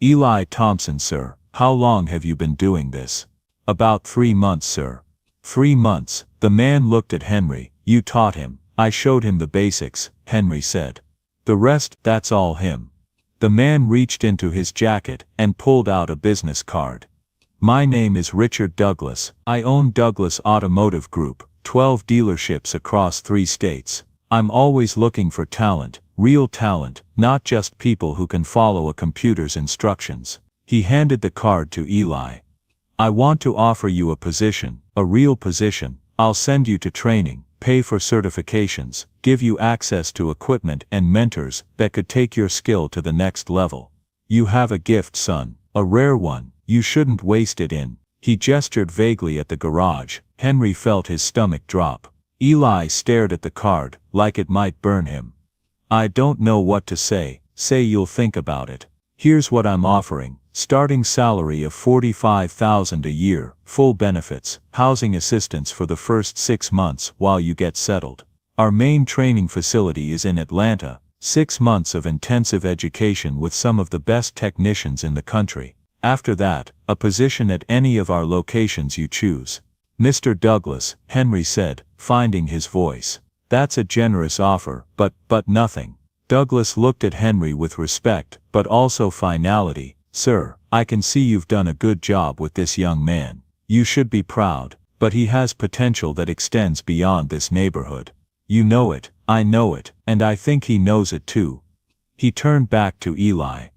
"Eli Thompson, sir." "How long have you been doing this?" "About 3 months, sir." 3 months. The man looked at Henry. You taught him. I showed him the basics, Henry said. The rest, that's all him. The man reached into his jacket and pulled out a business card. My name is Richard Douglas. I own Douglas Automotive Group, 12 dealerships across 3 states. I'm always looking for talent, real talent, not just people who can follow a computer's instructions. He handed the card to Eli. I want to offer you a position, a real position. I'll send you to training, pay for certifications, give you access to equipment and mentors that could take your skill to the next level. You have a gift, son, a rare one. You shouldn't waste it in. He gestured vaguely at the garage. Henry felt his stomach drop. Eli stared at the card, like it might burn him. I don't know what to say. Say you'll think about it. Here's what I'm offering. Starting salary of $45,000 a year, full benefits, housing assistance for the first 6 months while you get settled. Our main training facility is in Atlanta. 6 months of intensive education with some of the best technicians in the country. After that, a position at any of our locations you choose. Mr. Douglas, Henry said, finding his voice. That's a generous offer, but nothing. Douglas looked at Henry with respect, but also finality. Sir, I can see you've done a good job with this young man. You should be proud, but he has potential that extends beyond this neighborhood. You know it, I know it, and I think he knows it too. He turned back to Eli.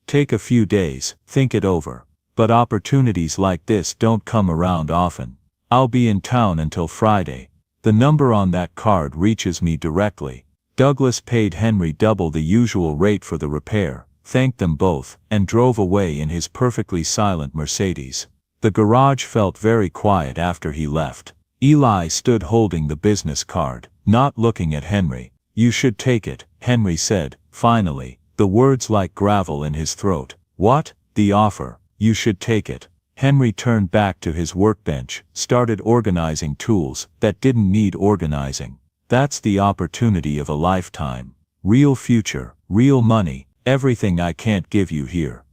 Take a few days, think it over. But opportunities like this don't come around often. I'll be in town until Friday. The number on that card reaches me directly. Douglas paid Henry double the usual rate for the repair, thanked them both, and drove away in his perfectly silent Mercedes. The garage felt very quiet after he left. Eli stood holding the business card, not looking at Henry. You should take it, Henry said, finally. The words like gravel in his throat. What? The offer. You should take it. Henry turned back to his workbench, started organizing tools that didn't need organizing. That's the opportunity of a lifetime. Real future, real money, everything I can't give you here.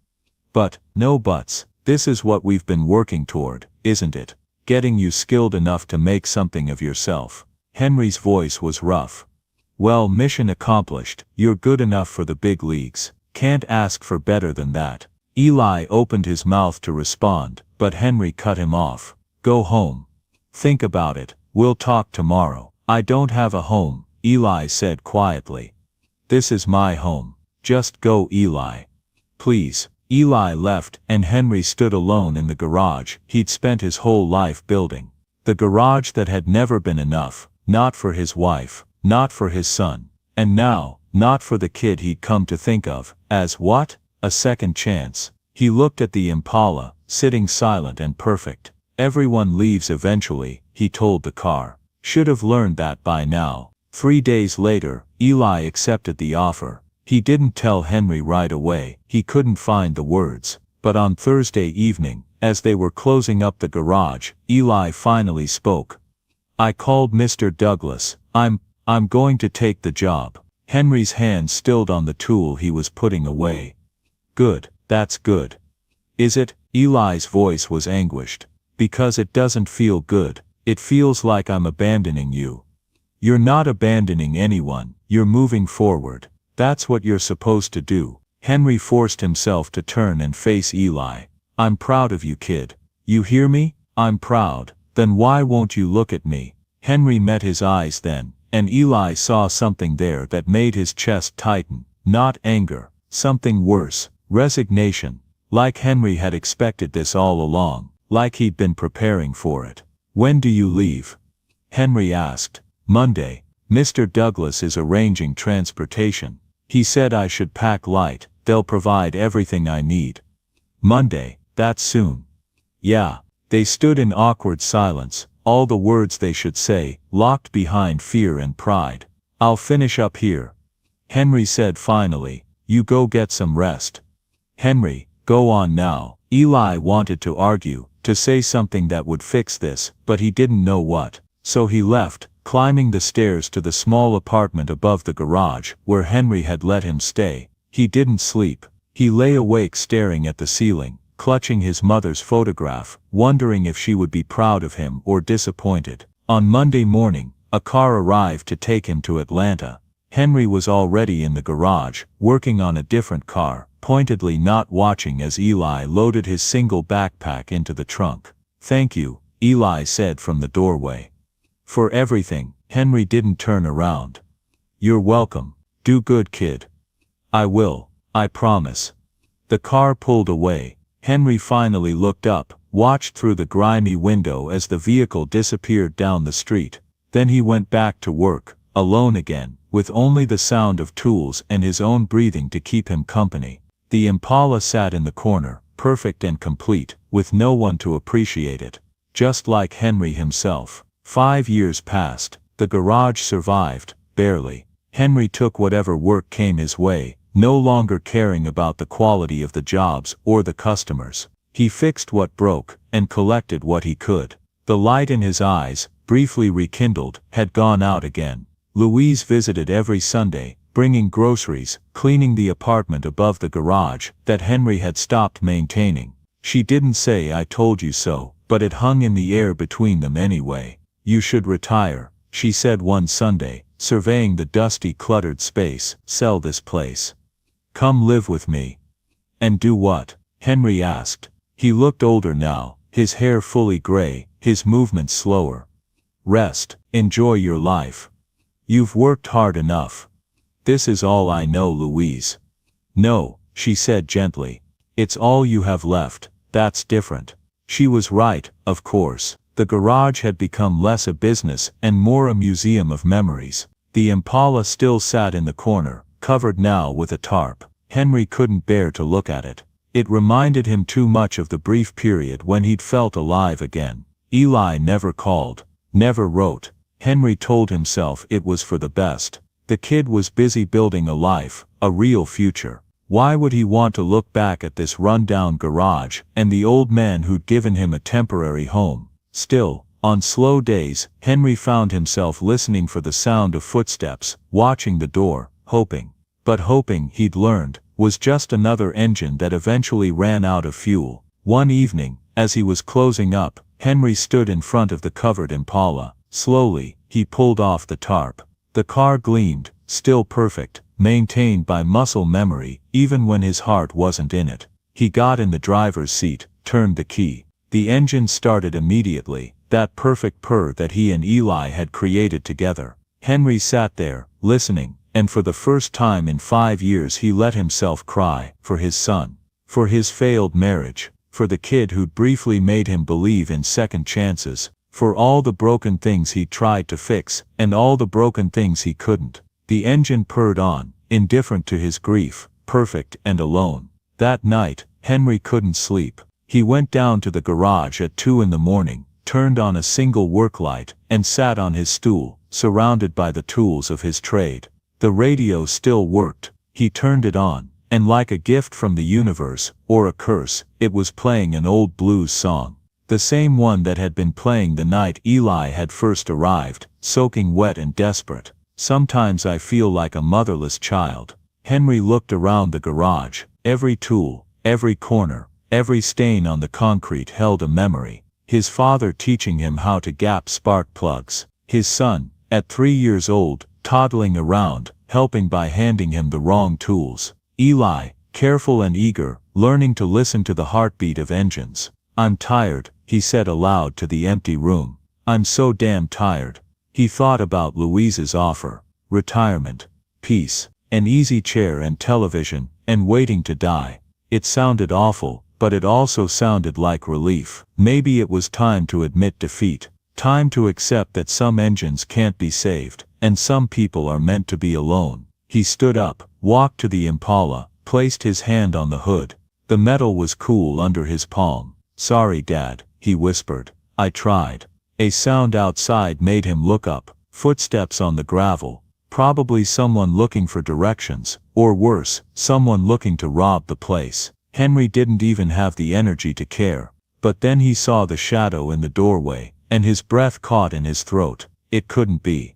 But, no buts, this is what we've been working toward, isn't it? Getting you skilled enough to make something of yourself. Henry's voice was rough. Well, mission accomplished. You're good enough for the big leagues. Can't ask for better than that. Eli opened his mouth to respond, but Henry cut him off. Go home. Think about it. We'll talk tomorrow. I don't have a home, Eli said quietly. This is my home. Just go, Eli. Please. Eli left, and Henry stood alone in the garage he'd spent his whole life building. The garage that had never been enough, not for his wife, not for his son, and now, not for the kid he'd come to think of as what? A second chance. He looked at the Impala, sitting silent and perfect. Everyone leaves eventually, he told the car. Should have learned that by now. 3 days later, Eli accepted the offer. He didn't tell Henry right away, he couldn't find the words. But on Thursday evening, as they were closing up the garage, Eli finally spoke. I called Mr. Douglas. I'm going to take the job. Henry's hand stilled on the tool he was putting away. Good, that's good. Is it? Eli's voice was anguished. Because it doesn't feel good. It feels like I'm abandoning you. You're not abandoning anyone, you're moving forward. That's what you're supposed to do. Henry forced himself to turn and face Eli. I'm proud of you, kid. You hear me? I'm proud. Then why won't you look at me? Henry met his eyes then, and Eli saw something there that made his chest tighten. Not anger, something worse, resignation. Like Henry had expected this all along, like he'd been preparing for it. When do you leave? Henry asked. Monday. Mr. Douglas is arranging transportation. He said I should pack light, they'll provide everything I need. Monday, that's soon. Yeah. They stood in awkward silence, all the words they should say, locked behind fear and pride. I'll finish up here. Henry said finally, you go get some rest. Henry, go on now. Eli wanted to argue, to say something that would fix this, but he didn't know what. So he left, climbing the stairs to the small apartment above the garage, where Henry had let him stay. He didn't sleep. He lay awake staring at the ceiling, clutching his mother's photograph, wondering if she would be proud of him or disappointed. On Monday morning, a car arrived to take him to Atlanta. Henry was already in the garage, working on a different car, pointedly not watching as Eli loaded his single backpack into the trunk. "Thank you," Eli said from the doorway. "For everything." Henry didn't turn around. "You're welcome. Do good, kid." "I will. I promise." The car pulled away. Henry finally looked up, watched through the grimy window as the vehicle disappeared down the street. Then he went back to work, alone again, with only the sound of tools and his own breathing to keep him company. The Impala sat in the corner, perfect and complete, with no one to appreciate it. Just like Henry himself. 5 years passed. The garage survived, barely. Henry took whatever work came his way, no longer caring about the quality of the jobs or the customers. He fixed what broke, and collected what he could. The light in his eyes, briefly rekindled, had gone out again. Louise visited every Sunday, bringing groceries, cleaning the apartment above the garage that Henry had stopped maintaining. She didn't say "I told you so," but it hung in the air between them anyway. "You should retire," she said one Sunday, surveying the dusty, cluttered space. "Sell this place. Come live with me." "And do what?" Henry asked. He looked older now, his hair fully gray, his movements slower. "Rest. Enjoy your life. You've worked hard enough." "This is all I know, Louise." "No," she said gently. "It's all you have left. That's different." She was right, of course. The garage had become less a business and more a museum of memories. The Impala still sat in the corner, covered now with a tarp. Henry couldn't bear to look at it. It reminded him too much of the brief period when he'd felt alive again. Eli never called, never wrote. Henry told himself it was for the best. The kid was busy building a life, a real future. Why would he want to look back at this run-down garage and the old man who'd given him a temporary home? Still, on slow days, Henry found himself listening for the sound of footsteps, watching the door, hoping. But hoping, he'd learned, was just another engine that eventually ran out of fuel. One evening, as he was closing up, Henry stood in front of the covered Impala. Slowly, he pulled off the tarp. The car gleamed, still perfect, maintained by muscle memory, even when his heart wasn't in it. He got in the driver's seat, turned the key. The engine started immediately, that perfect purr that he and Eli had created together. Henry sat there, listening, and for the first time in 5 years he let himself cry, for his son, for his failed marriage, for the kid who'd briefly made him believe in second chances, for all the broken things he tried to fix, and all the broken things he couldn't. The engine purred on, indifferent to his grief, perfect and alone. That night, Henry couldn't sleep. He went down to the garage at 2 in the morning, turned on a single work light, and sat on his stool, surrounded by the tools of his trade. The radio still worked. He turned it on, and like a gift from the universe, or a curse, it was playing an old blues song. The same one that had been playing the night Eli had first arrived, soaking wet and desperate. "Sometimes I feel like a motherless child." Henry looked around the garage. Every tool, every corner, every stain on the concrete held a memory. His father teaching him how to gap spark plugs. His son, at 3 years old, toddling around, helping by handing him the wrong tools. Eli, careful and eager, learning to listen to the heartbeat of engines. "I'm tired," he said aloud to the empty room. "I'm so damn tired." He thought about Louise's offer. Retirement. Peace. An easy chair and television, and waiting to die. It sounded awful, but it also sounded like relief. Maybe it was time to admit defeat. Time to accept that some engines can't be saved, and some people are meant to be alone. He stood up, walked to the Impala, placed his hand on the hood. The metal was cool under his palm. "Sorry, Dad," he whispered. "I tried." A sound outside made him look up. Footsteps on the gravel. Probably someone looking for directions, or worse, someone looking to rob the place. Henry didn't even have the energy to care. But then he saw the shadow in the doorway, and his breath caught in his throat. It couldn't be.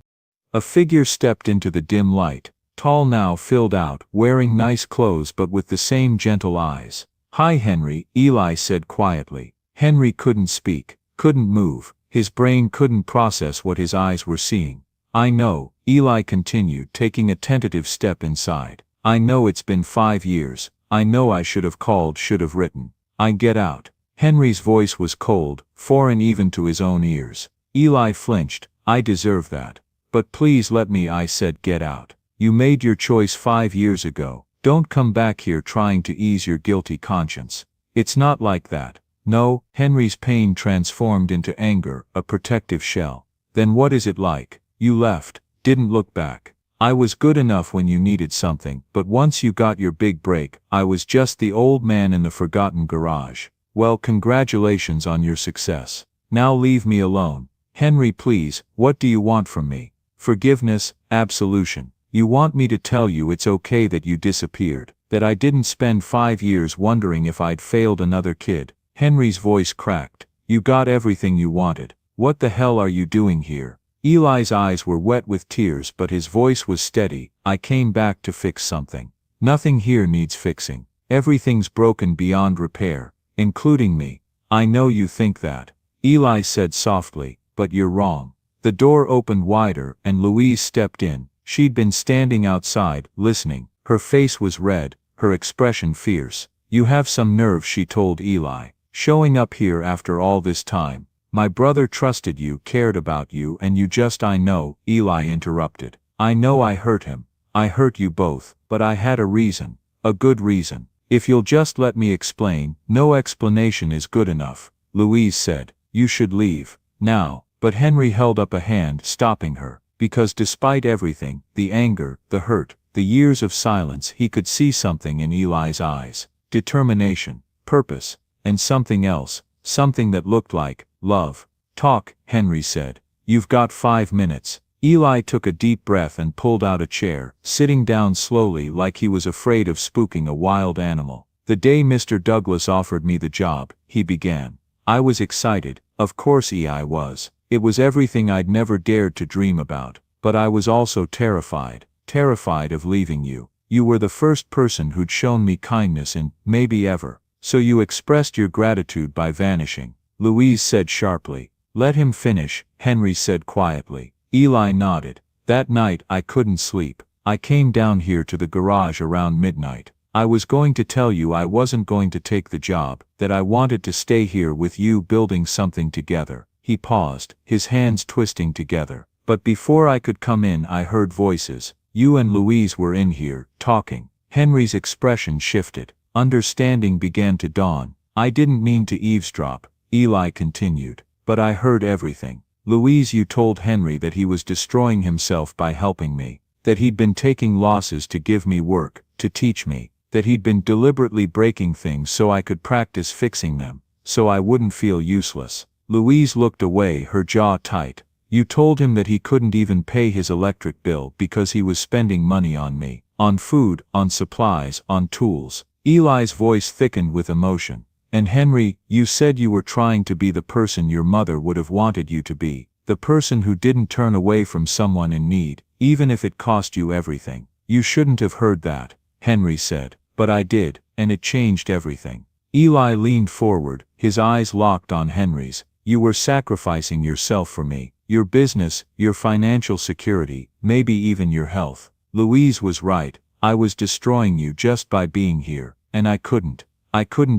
A figure stepped into the dim light, tall now, filled out, wearing nice clothes but with the same gentle eyes. "Hi, Henry," Eli said quietly. Henry couldn't speak, couldn't move. His brain couldn't process what his eyes were seeing. "I know," Eli continued, taking a tentative step inside. "I know it's been 5 years. I know I should have called, should have written. I get out." Henry's voice was cold, foreign even to his own ears. Eli flinched. "I deserve that. But please let me," I said. "Get out. You made your choice 5 years ago. Don't come back here trying to ease your guilty conscience. It's not like that." "No." Henry's pain transformed into anger, a protective shell. "Then what is it like? You left, didn't look back. I was good enough when you needed something, but once you got your big break, I was just the old man in the forgotten garage. Well, congratulations on your success. Now leave me alone." "Henry, please, what do you want from me? Forgiveness, absolution. You want me to tell you it's okay that you disappeared, that I didn't spend 5 years wondering if I'd failed another kid?" Henry's voice cracked. "You got everything you wanted. What the hell are you doing here?" Eli's eyes were wet with tears, but his voice was steady. "I came back to fix something. Nothing here needs fixing. Everything's broken beyond repair, including me. I know you think that," Eli said softly, "but you're wrong." The door opened wider, and Louise stepped in. She'd been standing outside, listening. Her face was red, her expression fierce. "You have some nerve," she told Eli. "Showing up here after all this time. My brother trusted you, cared about you, and you just—" "I know," Eli interrupted. "I know I hurt him. I hurt you both, but I had a reason. A good reason. If you'll just let me explain." "No explanation is good enough," Louise said. "You should leave. Now." But Henry held up a hand, stopping her. Because despite everything, the anger, the hurt, the years of silence, he could see something in Eli's eyes. Determination, purpose, and something else, something that looked like love. "Talk," Henry said. "You've got 5 minutes." Eli took a deep breath and pulled out a chair, sitting down slowly like he was afraid of spooking a wild animal. "The day Mr. Douglas offered me the job," he began. "I was excited, of course I was. It was everything I'd never dared to dream about. But I was also terrified. Terrified of leaving you. You were the first person who'd shown me kindness in, maybe ever. So you expressed your gratitude by vanishing," Louise said sharply. "Let him finish," Henry said quietly. Eli nodded. "That night I couldn't sleep. I came down here to the garage around midnight. I was going to tell you I wasn't going to take the job, that I wanted to stay here with you building something together." He paused, his hands twisting together. "But before I could come in I heard voices. You and Louise were in here, talking." Henry's expression shifted. Understanding began to dawn. "I didn't mean to eavesdrop," Eli continued. "But I heard everything. Louise, you told Henry that he was destroying himself by helping me. That he'd been taking losses to give me work, to teach me. That he'd been deliberately breaking things so I could practice fixing them. So I wouldn't feel useless." Louise looked away, her jaw tight. "You told him that he couldn't even pay his electric bill because he was spending money on me. On food, on supplies, on tools." Eli's voice thickened with emotion. "And Henry, you said you were trying to be the person your mother would have wanted you to be. The person who didn't turn away from someone in need, even if it cost you everything." "You shouldn't have heard that," Henry said. "But I did, and it changed everything." Eli leaned forward, his eyes locked on Henry's. "You were sacrificing yourself for me. Your business, your financial security, maybe even your health. Louise was right. I was destroying you just by being here, and I couldn't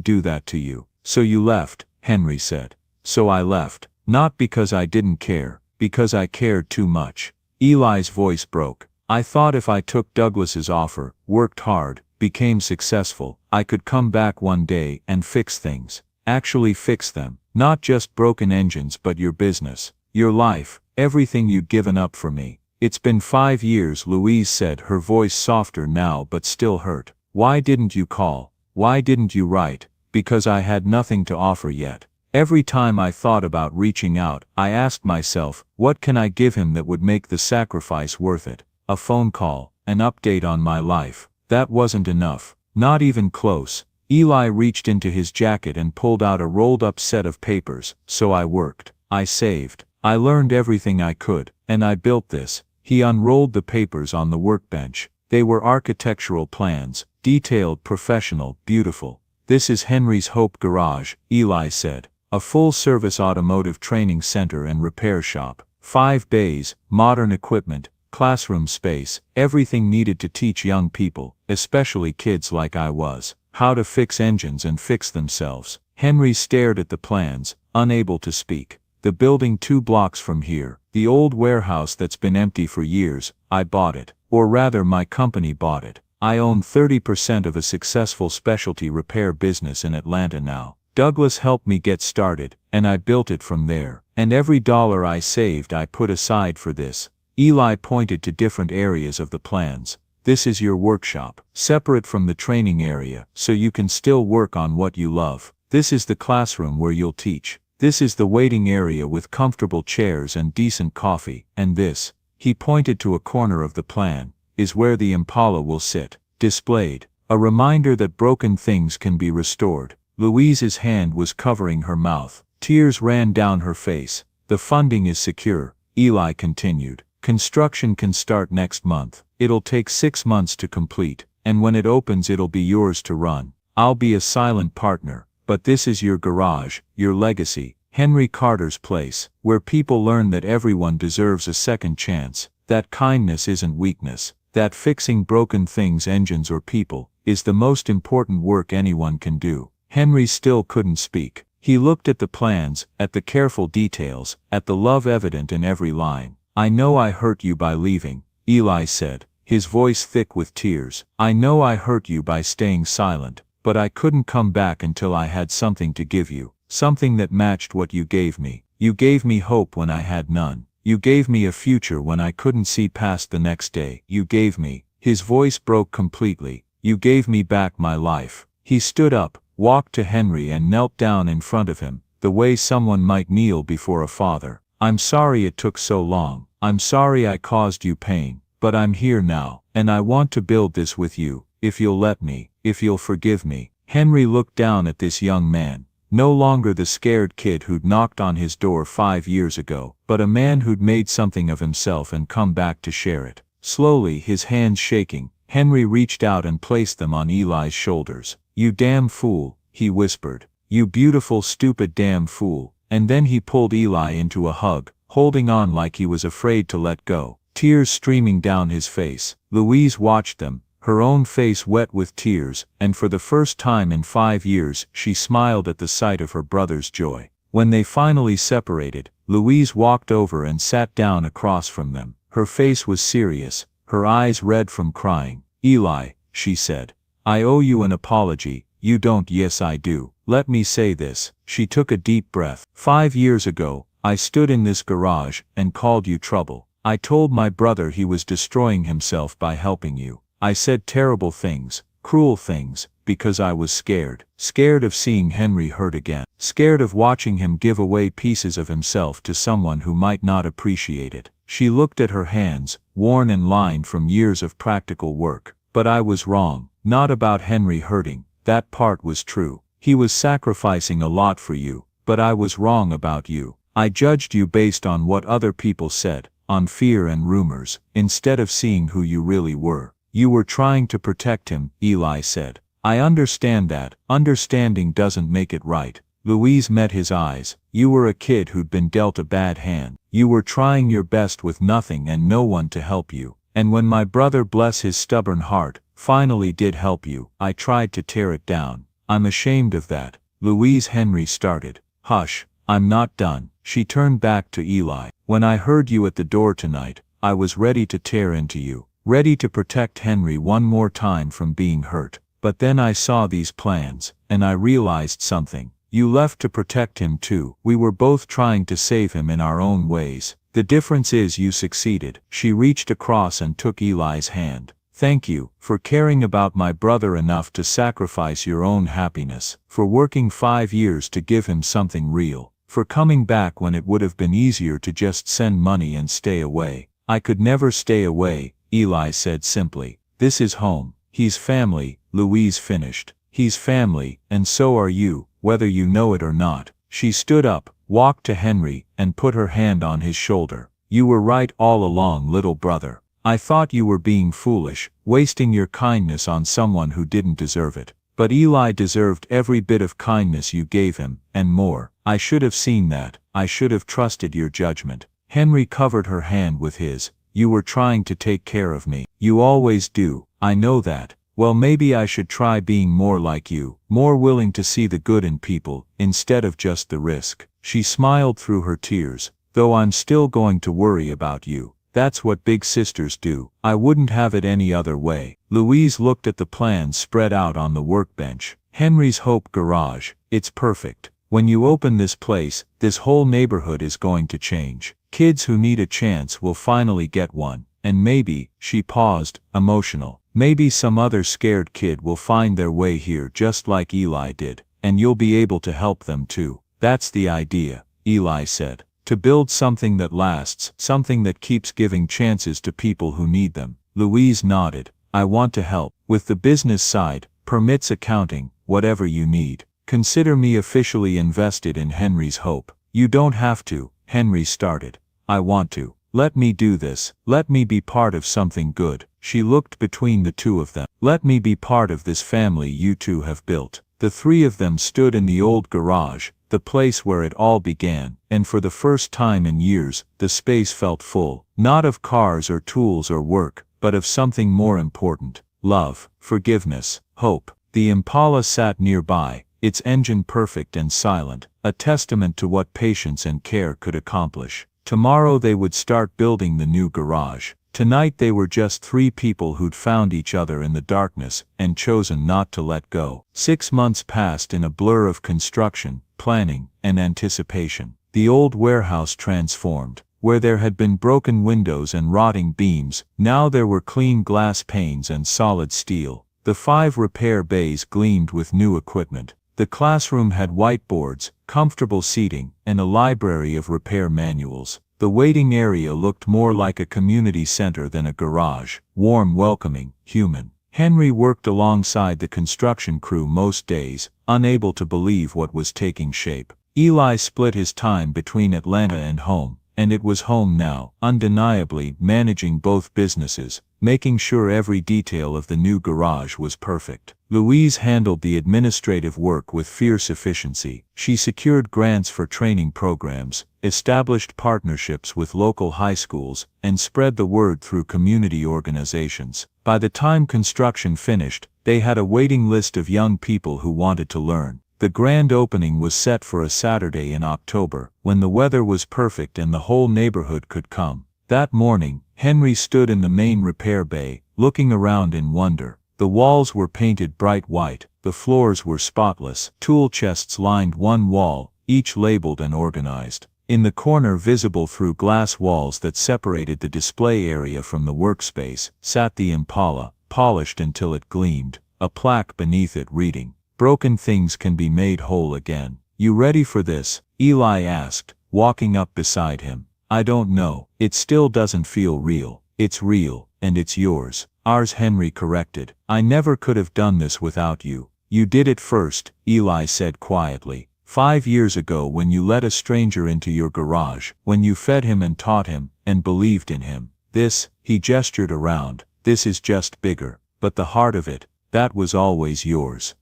do that to you. So you left," Henry said. "So I left. Not because I didn't care, because I cared too much." Eli's voice broke. "I thought if I took Douglas's offer, worked hard, became successful, I could come back one day and fix things. Actually fix them. Not just broken engines but your business, your life, everything you'd given up for me. It's been 5 years," Louise said, her voice softer now but still hurt. "Why didn't you call? Why didn't you write?" "Because I had nothing to offer yet. Every time I thought about reaching out, I asked myself, what can I give him that would make the sacrifice worth it? A phone call, an update on my life. That wasn't enough. Not even close." Eli reached into his jacket and pulled out a rolled-up set of papers. "So I worked. I saved. I learned everything I could, and I built this." He unrolled the papers on the workbench. They were architectural plans, detailed, professional, beautiful. This is Henry's Hope Garage, Eli said. A full-service automotive training center and repair shop. 5 bays, modern equipment, classroom space, everything needed to teach young people, especially kids like I was, how to fix engines and fix themselves. Henry stared at the plans, unable to speak. The building 2 blocks from here, the old warehouse that's been empty for years, I bought it. Or rather, my company bought it. I own 30% of a successful specialty repair business in Atlanta now. Douglas helped me get started, and I built it from there. And every dollar I saved I put aside for this. Eli pointed to different areas of the plans. This is your workshop, separate from the training area, so you can still work on what you love. This is the classroom where you'll teach. This is the waiting area with comfortable chairs and decent coffee. And this, he pointed to a corner of the plan, is where the Impala will sit, displayed. A reminder that broken things can be restored. Louise's hand was covering her mouth. Tears ran down her face. The funding is secure, Eli continued. Construction can start next month. It'll take 6 months to complete, and when it opens it'll be yours to run. I'll be a silent partner, but this is your garage, your legacy. Henry Carter's place, where people learn that everyone deserves a second chance, that kindness isn't weakness, that fixing broken things, engines or people, is the most important work anyone can do. Henry still couldn't speak. He looked at the plans, at the careful details, at the love evident in every line. I know I hurt you by leaving, Eli said, his voice thick with tears. I know I hurt you by staying silent, but I couldn't come back until I had something to give you, something that matched what you gave me. You gave me hope when I had none. You gave me a future when I couldn't see past the next day. You gave me, his voice broke completely, you gave me back my life. He stood up, walked to Henry and knelt down in front of him, the way someone might kneel before a father. I'm sorry it took so long. I'm sorry I caused you pain, but I'm here now, and I want to build this with you, if you'll let me, if you'll forgive me. Henry looked down at this young man, no longer the scared kid who'd knocked on his door 5 years ago, but a man who'd made something of himself and come back to share it. Slowly, his hands shaking, Henry reached out and placed them on Eli's shoulders. You damn fool, he whispered. You beautiful stupid damn fool. And then he pulled Eli into a hug, holding on like he was afraid to let go. Tears streaming down his face. Louise watched them, her own face wet with tears, and for the first time in 5 years she smiled at the sight of her brother's joy. When they finally separated, Louise walked over and sat down across from them. Her face was serious, her eyes red from crying. Eli, she said, I owe you an apology. You don't. Yes, I do. Let me say this. She took a deep breath. 5 years ago, I stood in this garage and called you trouble. I told my brother he was destroying himself by helping you. I said terrible things, cruel things, because I was scared. Scared of seeing Henry hurt again. Scared of watching him give away pieces of himself to someone who might not appreciate it. She looked at her hands, worn and lined from years of practical work. But I was wrong. Not about Henry hurting. That part was true. He was sacrificing a lot for you, but I was wrong about you. I judged you based on what other people said, on fear and rumors, instead of seeing who you really were. You were trying to protect him, Eli said. I understand that. Understanding doesn't make it right. Louise met his eyes. You were a kid who'd been dealt a bad hand. You were trying your best with nothing and no one to help you. And when my brother, bless his stubborn heart, finally did help you, I tried to tear it down. I'm ashamed of that. Louise. Henry started. Hush, I'm not done. She turned back to Eli. When I heard you at the door tonight, I was ready to tear into you, ready to protect Henry one more time from being hurt. But then I saw these plans, and I realized something. You left to protect him too. We were both trying to save him in our own ways. The difference is you succeeded. She reached across and took Eli's hand. Thank you, for caring about my brother enough to sacrifice your own happiness, for working 5 years to give him something real, for coming back when it would have been easier to just send money and stay away. I could never stay away, Eli said simply. This is home. He's family, Louise finished. He's family, and so are you, whether you know it or not. She stood up, walked to Henry, and put her hand on his shoulder. You were right all along, little brother. I thought you were being foolish, wasting your kindness on someone who didn't deserve it. But Eli deserved every bit of kindness you gave him, and more. I should have seen that. I should have trusted your judgment. Henry covered her hand with his. You were trying to take care of me. You always do. I know that. Well, maybe I should try being more like you, more willing to see the good in people, instead of just the risk. She smiled through her tears. Though I'm still going to worry about you. That's what big sisters do. I wouldn't have it any other way. Louise looked at the plans spread out on the workbench. Henry's Hope Garage. It's perfect. When you open this place, this whole neighborhood is going to change. Kids who need a chance will finally get one. And maybe, she paused, emotional. Maybe some other scared kid will find their way here just like Eli did. And you'll be able to help them too. That's the idea, Eli said. To build something that lasts, something that keeps giving chances to people who need them. Louise nodded. I want to help. With the business side, permits, accounting, whatever you need. Consider me officially invested in Henry's Hope. You don't have to, Henry started. I want to. Let me do this. Let me be part of something good. She looked between the two of them. Let me be part of this family you two have built. The three of them stood in the old garage, the place where it all began, and for the first time in years, the space felt full, not of cars or tools or work, but of something more important. Love, forgiveness, hope. The Impala sat nearby, its engine perfect and silent, a testament to what patience and care could accomplish. Tomorrow they would start building the new garage. Tonight they were just three people who'd found each other in the darkness and chosen not to let go. 6 months passed in a blur of construction, planning, and anticipation. The old warehouse transformed. Where there had been broken windows and rotting beams, now there were clean glass panes and solid steel. The 5 repair bays gleamed with new equipment. The classroom had whiteboards, comfortable seating, and a library of repair manuals. The waiting area looked more like a community center than a garage, warm, welcoming, human. Henry worked alongside the construction crew most days, unable to believe what was taking shape. Eli split his time between Atlanta and home, and it was home now, undeniably, managing both businesses, making sure every detail of the new garage was perfect. Louise handled the administrative work with fierce efficiency. She secured grants for training programs, established partnerships with local high schools, and spread the word through community organizations. By the time construction finished, they had a waiting list of young people who wanted to learn. The grand opening was set for a Saturday in October, when the weather was perfect and the whole neighborhood could come. That morning, Henry stood in the main repair bay, looking around in wonder. The walls were painted bright white, the floors were spotless, tool chests lined one wall, each labeled and organized. In the corner, visible through glass walls that separated the display area from the workspace, sat the Impala, polished until it gleamed, a plaque beneath it reading, "Broken things can be made whole again." You ready for this? Eli asked, walking up beside him. I don't know. It still doesn't feel real. It's real, and it's yours. Ours, Henry corrected. I never could have done this without you. You did it first, Eli said quietly. 5 years ago, when you let a stranger into your garage, when you fed him and taught him, and believed in him. This, he gestured around, this is just bigger. But the heart of it, that was always yours.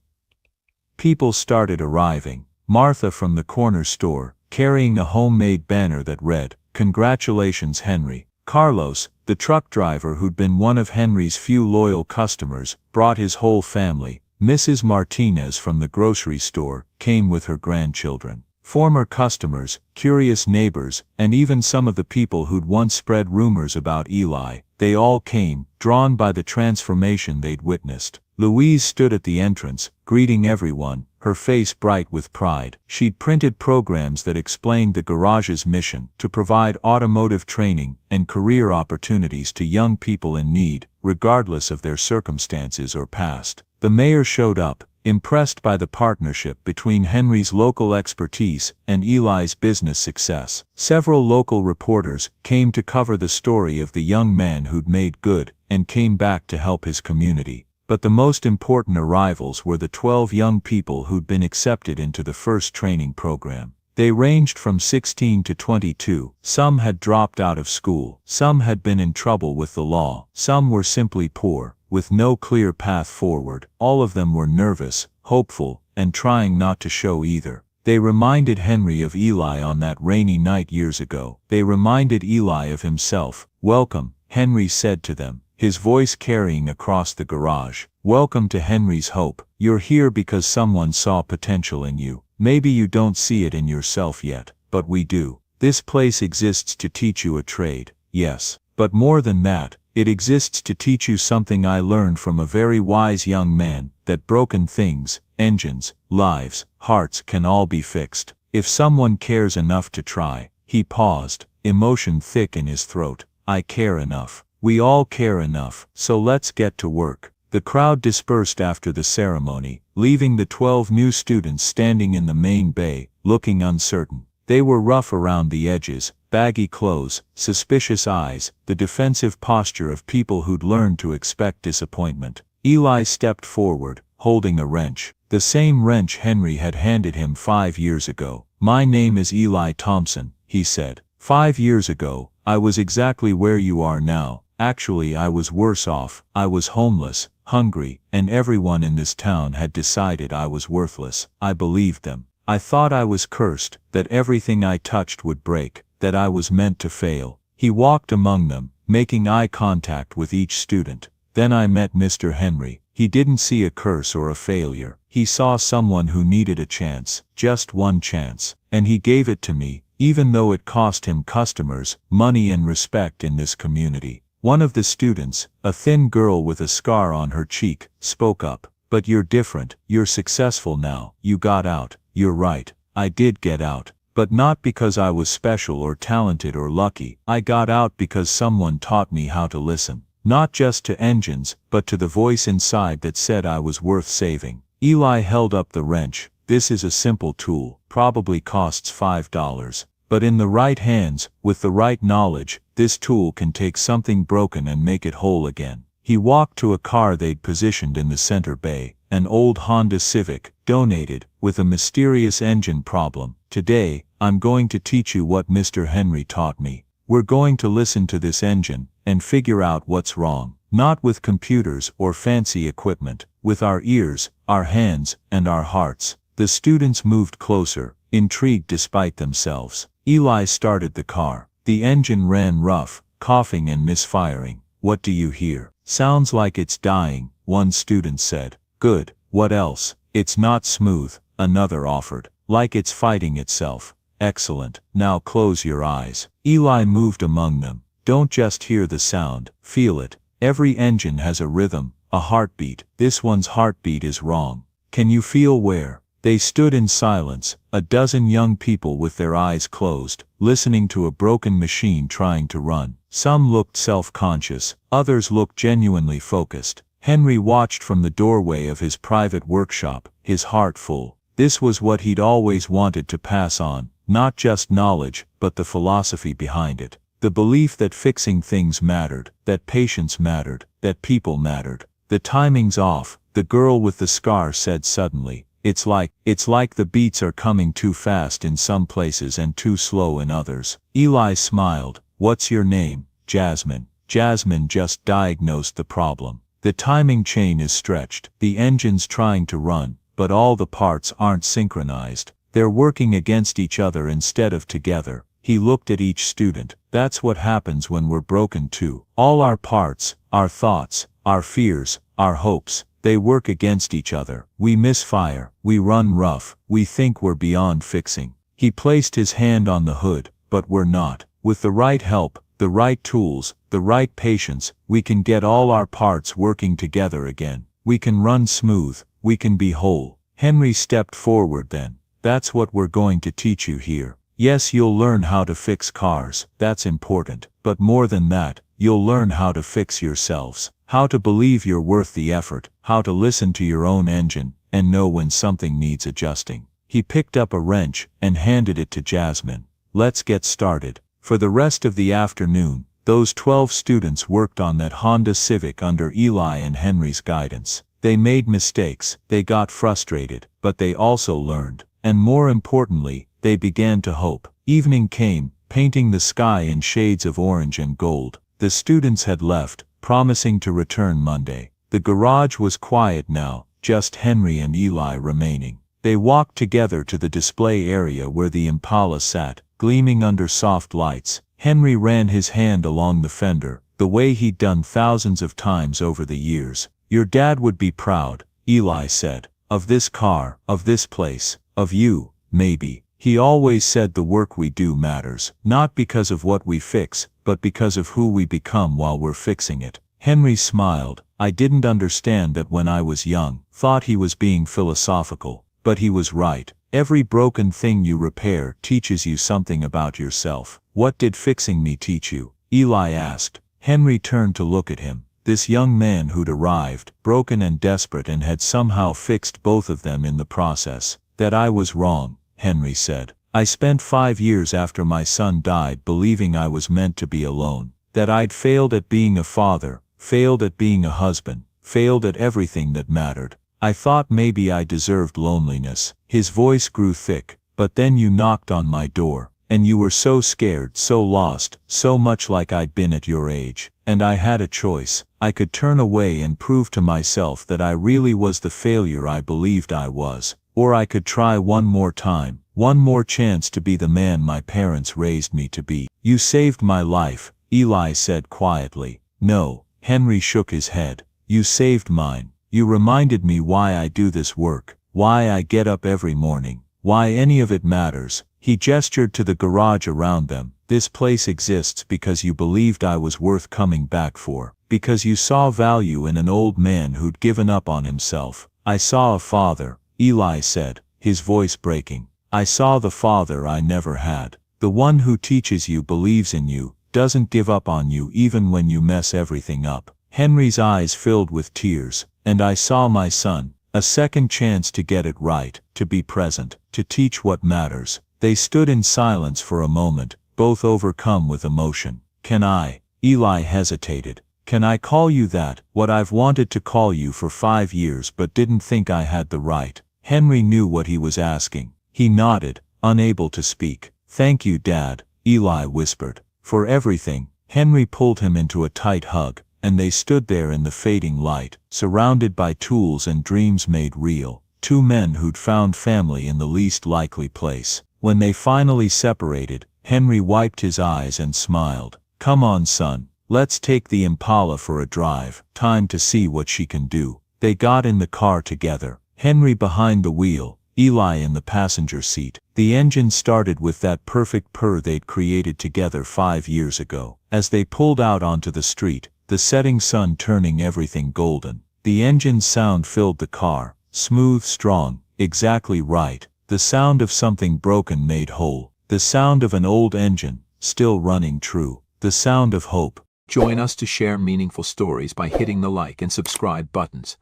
People started arriving. Martha from the corner store, carrying a homemade banner that read, "Congratulations, Henry." Carlos, the truck driver who'd been one of Henry's few loyal customers, brought his whole family. Mrs. Martinez from the grocery store came with her grandchildren. Former customers, curious neighbors, and even some of the people who'd once spread rumors about Eli, they all came, drawn by the transformation they'd witnessed. Louise stood at the entrance, greeting everyone, her face bright with pride. She'd printed programs that explained the garage's mission to provide automotive training and career opportunities to young people in need, regardless of their circumstances or past. The mayor showed up, impressed by the partnership between Henry's local expertise and Eli's business success. Several local reporters came to cover the story of the young man who'd made good and came back to help his community. But the most important arrivals were the 12 young people who'd been accepted into the first training program. They ranged from 16 to 22. Some had dropped out of school, some had been in trouble with the law, some were simply poor, with no clear path forward. All of them were nervous, hopeful, and trying not to show either. They reminded Henry of Eli on that rainy night years ago. They reminded Eli of himself. "Welcome," Henry said to them, his voice carrying across the garage. "Welcome to Henry's Hope. You're here because someone saw potential in you. Maybe you don't see it in yourself yet, but we do. This place exists to teach you a trade, yes. But more than that, it exists to teach you something I learned from a very wise young man, that broken things, engines, lives, hearts can all be fixed. If someone cares enough to try." He paused, emotion thick in his throat. "I care enough. We all care enough, so let's get to work." The crowd dispersed after the ceremony, leaving the 12 new students standing in the main bay, looking uncertain. They were rough around the edges, baggy clothes, suspicious eyes, the defensive posture of people who'd learned to expect disappointment. Eli stepped forward, holding a wrench. The same wrench Henry had handed him 5 years ago. "My name is Eli Thompson," he said. "5 years ago, I was exactly where you are now. Actually, I was worse off. I was homeless, hungry, and everyone in this town had decided I was worthless. I believed them. I thought I was cursed, that everything I touched would break, that I was meant to fail." He walked among them, making eye contact with each student. "Then I met Mr. Henry. He didn't see a curse or a failure. He saw someone who needed a chance, just one chance, and he gave it to me, even though it cost him customers, money and respect in this community." One of the students, a thin girl with a scar on her cheek, spoke up. "But you're different. You're successful now. You got out." "You're right. I did get out. But not because I was special or talented or lucky. I got out because someone taught me how to listen. Not just to engines, but to the voice inside that said I was worth saving." Eli held up the wrench. "This is a simple tool, probably costs $5. But in the right hands, with the right knowledge, this tool can take something broken and make it whole again." He walked to a car they'd positioned in the center bay, an old Honda Civic, donated, with a mysterious engine problem. "Today, I'm going to teach you what Mr. Henry taught me. We're going to listen to this engine, and figure out what's wrong. Not with computers or fancy equipment, with our ears, our hands, and our hearts." The students moved closer, intrigued despite themselves. Eli started the car. The engine ran rough, coughing and misfiring. "What do you hear?" "Sounds like it's dying," one student said. "Good. What else?" "It's not smooth," another offered. "Like it's fighting itself." "Excellent. Now close your eyes." Eli moved among them. "Don't just hear the sound, feel it. Every engine has a rhythm, a heartbeat. This one's heartbeat is wrong. Can you feel where?" They stood in silence, a dozen young people with their eyes closed, listening to a broken machine trying to run. Some looked self-conscious, others looked genuinely focused. Henry watched from the doorway of his private workshop, his heart full. This was what he'd always wanted to pass on, not just knowledge, but the philosophy behind it. The belief that fixing things mattered, that patience mattered, that people mattered. "The timing's off," the girl with the scar said suddenly. It's like the beats are coming too fast in some places and too slow in others." Eli smiled. "What's your name?" "Jasmine." Jasmine just diagnosed the problem. The timing chain is stretched. The engine's trying to run, but all the parts aren't synchronized. They're working against each other instead of together. He looked at each student. "That's what happens when we're broken too. All our parts, our thoughts, our fears, our hopes, they work against each other. We misfire, we run rough, we think we're beyond fixing." He placed his hand on the hood, "But we're not. With the right help, the right tools, the right patience, we can get all our parts working together again. We can run smooth, we can be whole." Henry stepped forward then. "That's what we're going to teach you here. Yes, you'll learn how to fix cars, that's important, but more than that, you'll learn how to fix yourselves. How to believe you're worth the effort, how to listen to your own engine, and know when something needs adjusting." He picked up a wrench and handed it to Jasmine. "Let's get started." For the rest of the afternoon, those 12 students worked on that Honda Civic under Eli and Henry's guidance. They made mistakes, they got frustrated, but they also learned. And more importantly, they began to hope. Evening came, painting the sky in shades of orange and gold. The students had left, promising to return Monday. The garage was quiet now, just Henry and Eli remaining. They walked together to the display area where the Impala sat, gleaming under soft lights. Henry ran his hand along the fender, the way he'd done thousands of times over the years. "Your dad would be proud," Eli said. "Of this car, of this place, of you, maybe. He always said the work we do matters, not because of what we fix, but because of who we become while we're fixing it." Henry smiled. "I didn't understand that when I was young, thought he was being philosophical. But he was right. Every broken thing you repair teaches you something about yourself." "What did fixing me teach you?" Eli asked. Henry turned to look at him. This young man who'd arrived, broken and desperate, and had somehow fixed both of them in the process. "That I was wrong," Henry said. "I spent 5 years after my son died believing I was meant to be alone. That I'd failed at being a father, failed at being a husband, failed at everything that mattered. I thought maybe I deserved loneliness." His voice grew thick. "But then you knocked on my door. And you were so scared, so lost, so much like I'd been at your age. And I had a choice. I could turn away and prove to myself that I really was the failure I believed I was. Or I could try one more time, one more chance to be the man my parents raised me to be." "You saved my life," Eli said quietly. "No," Henry shook his head. "You saved mine. You reminded me why I do this work, why I get up every morning, why any of it matters." He gestured to the garage around them. "This place exists because you believed I was worth coming back for, because you saw value in an old man who'd given up on himself." "I saw a father," Eli said, his voice breaking. "I saw the father I never had. The one who teaches you, believes in you, doesn't give up on you even when you mess everything up." Henry's eyes filled with tears. "And I saw my son, a second chance to get it right, to be present, to teach what matters." They stood in silence for a moment, both overcome with emotion. "Can I?" Eli hesitated. "Can I call you that, what I've wanted to call you for 5 years but didn't think I had the right?" Henry knew what he was asking. He nodded, unable to speak. "Thank you, Dad," Eli whispered. "For everything." Henry pulled him into a tight hug, and they stood there in the fading light, surrounded by tools and dreams made real. Two men who'd found family in the least likely place. When they finally separated, Henry wiped his eyes and smiled. "Come on, son. Let's take the Impala for a drive. Time to see what she can do." They got in the car together, Henry behind the wheel, Eli in the passenger seat. The engine started with that perfect purr they'd created together 5 years ago. As they pulled out onto the street, the setting sun turning everything golden, the engine's sound filled the car, smooth, strong, exactly right. The sound of something broken made whole. The sound of an old engine, still running true. The sound of hope. Join us to share meaningful stories by hitting the like and subscribe buttons.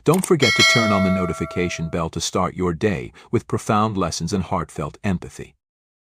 Don't forget to turn on the notification bell to start your day with profound lessons and heartfelt empathy.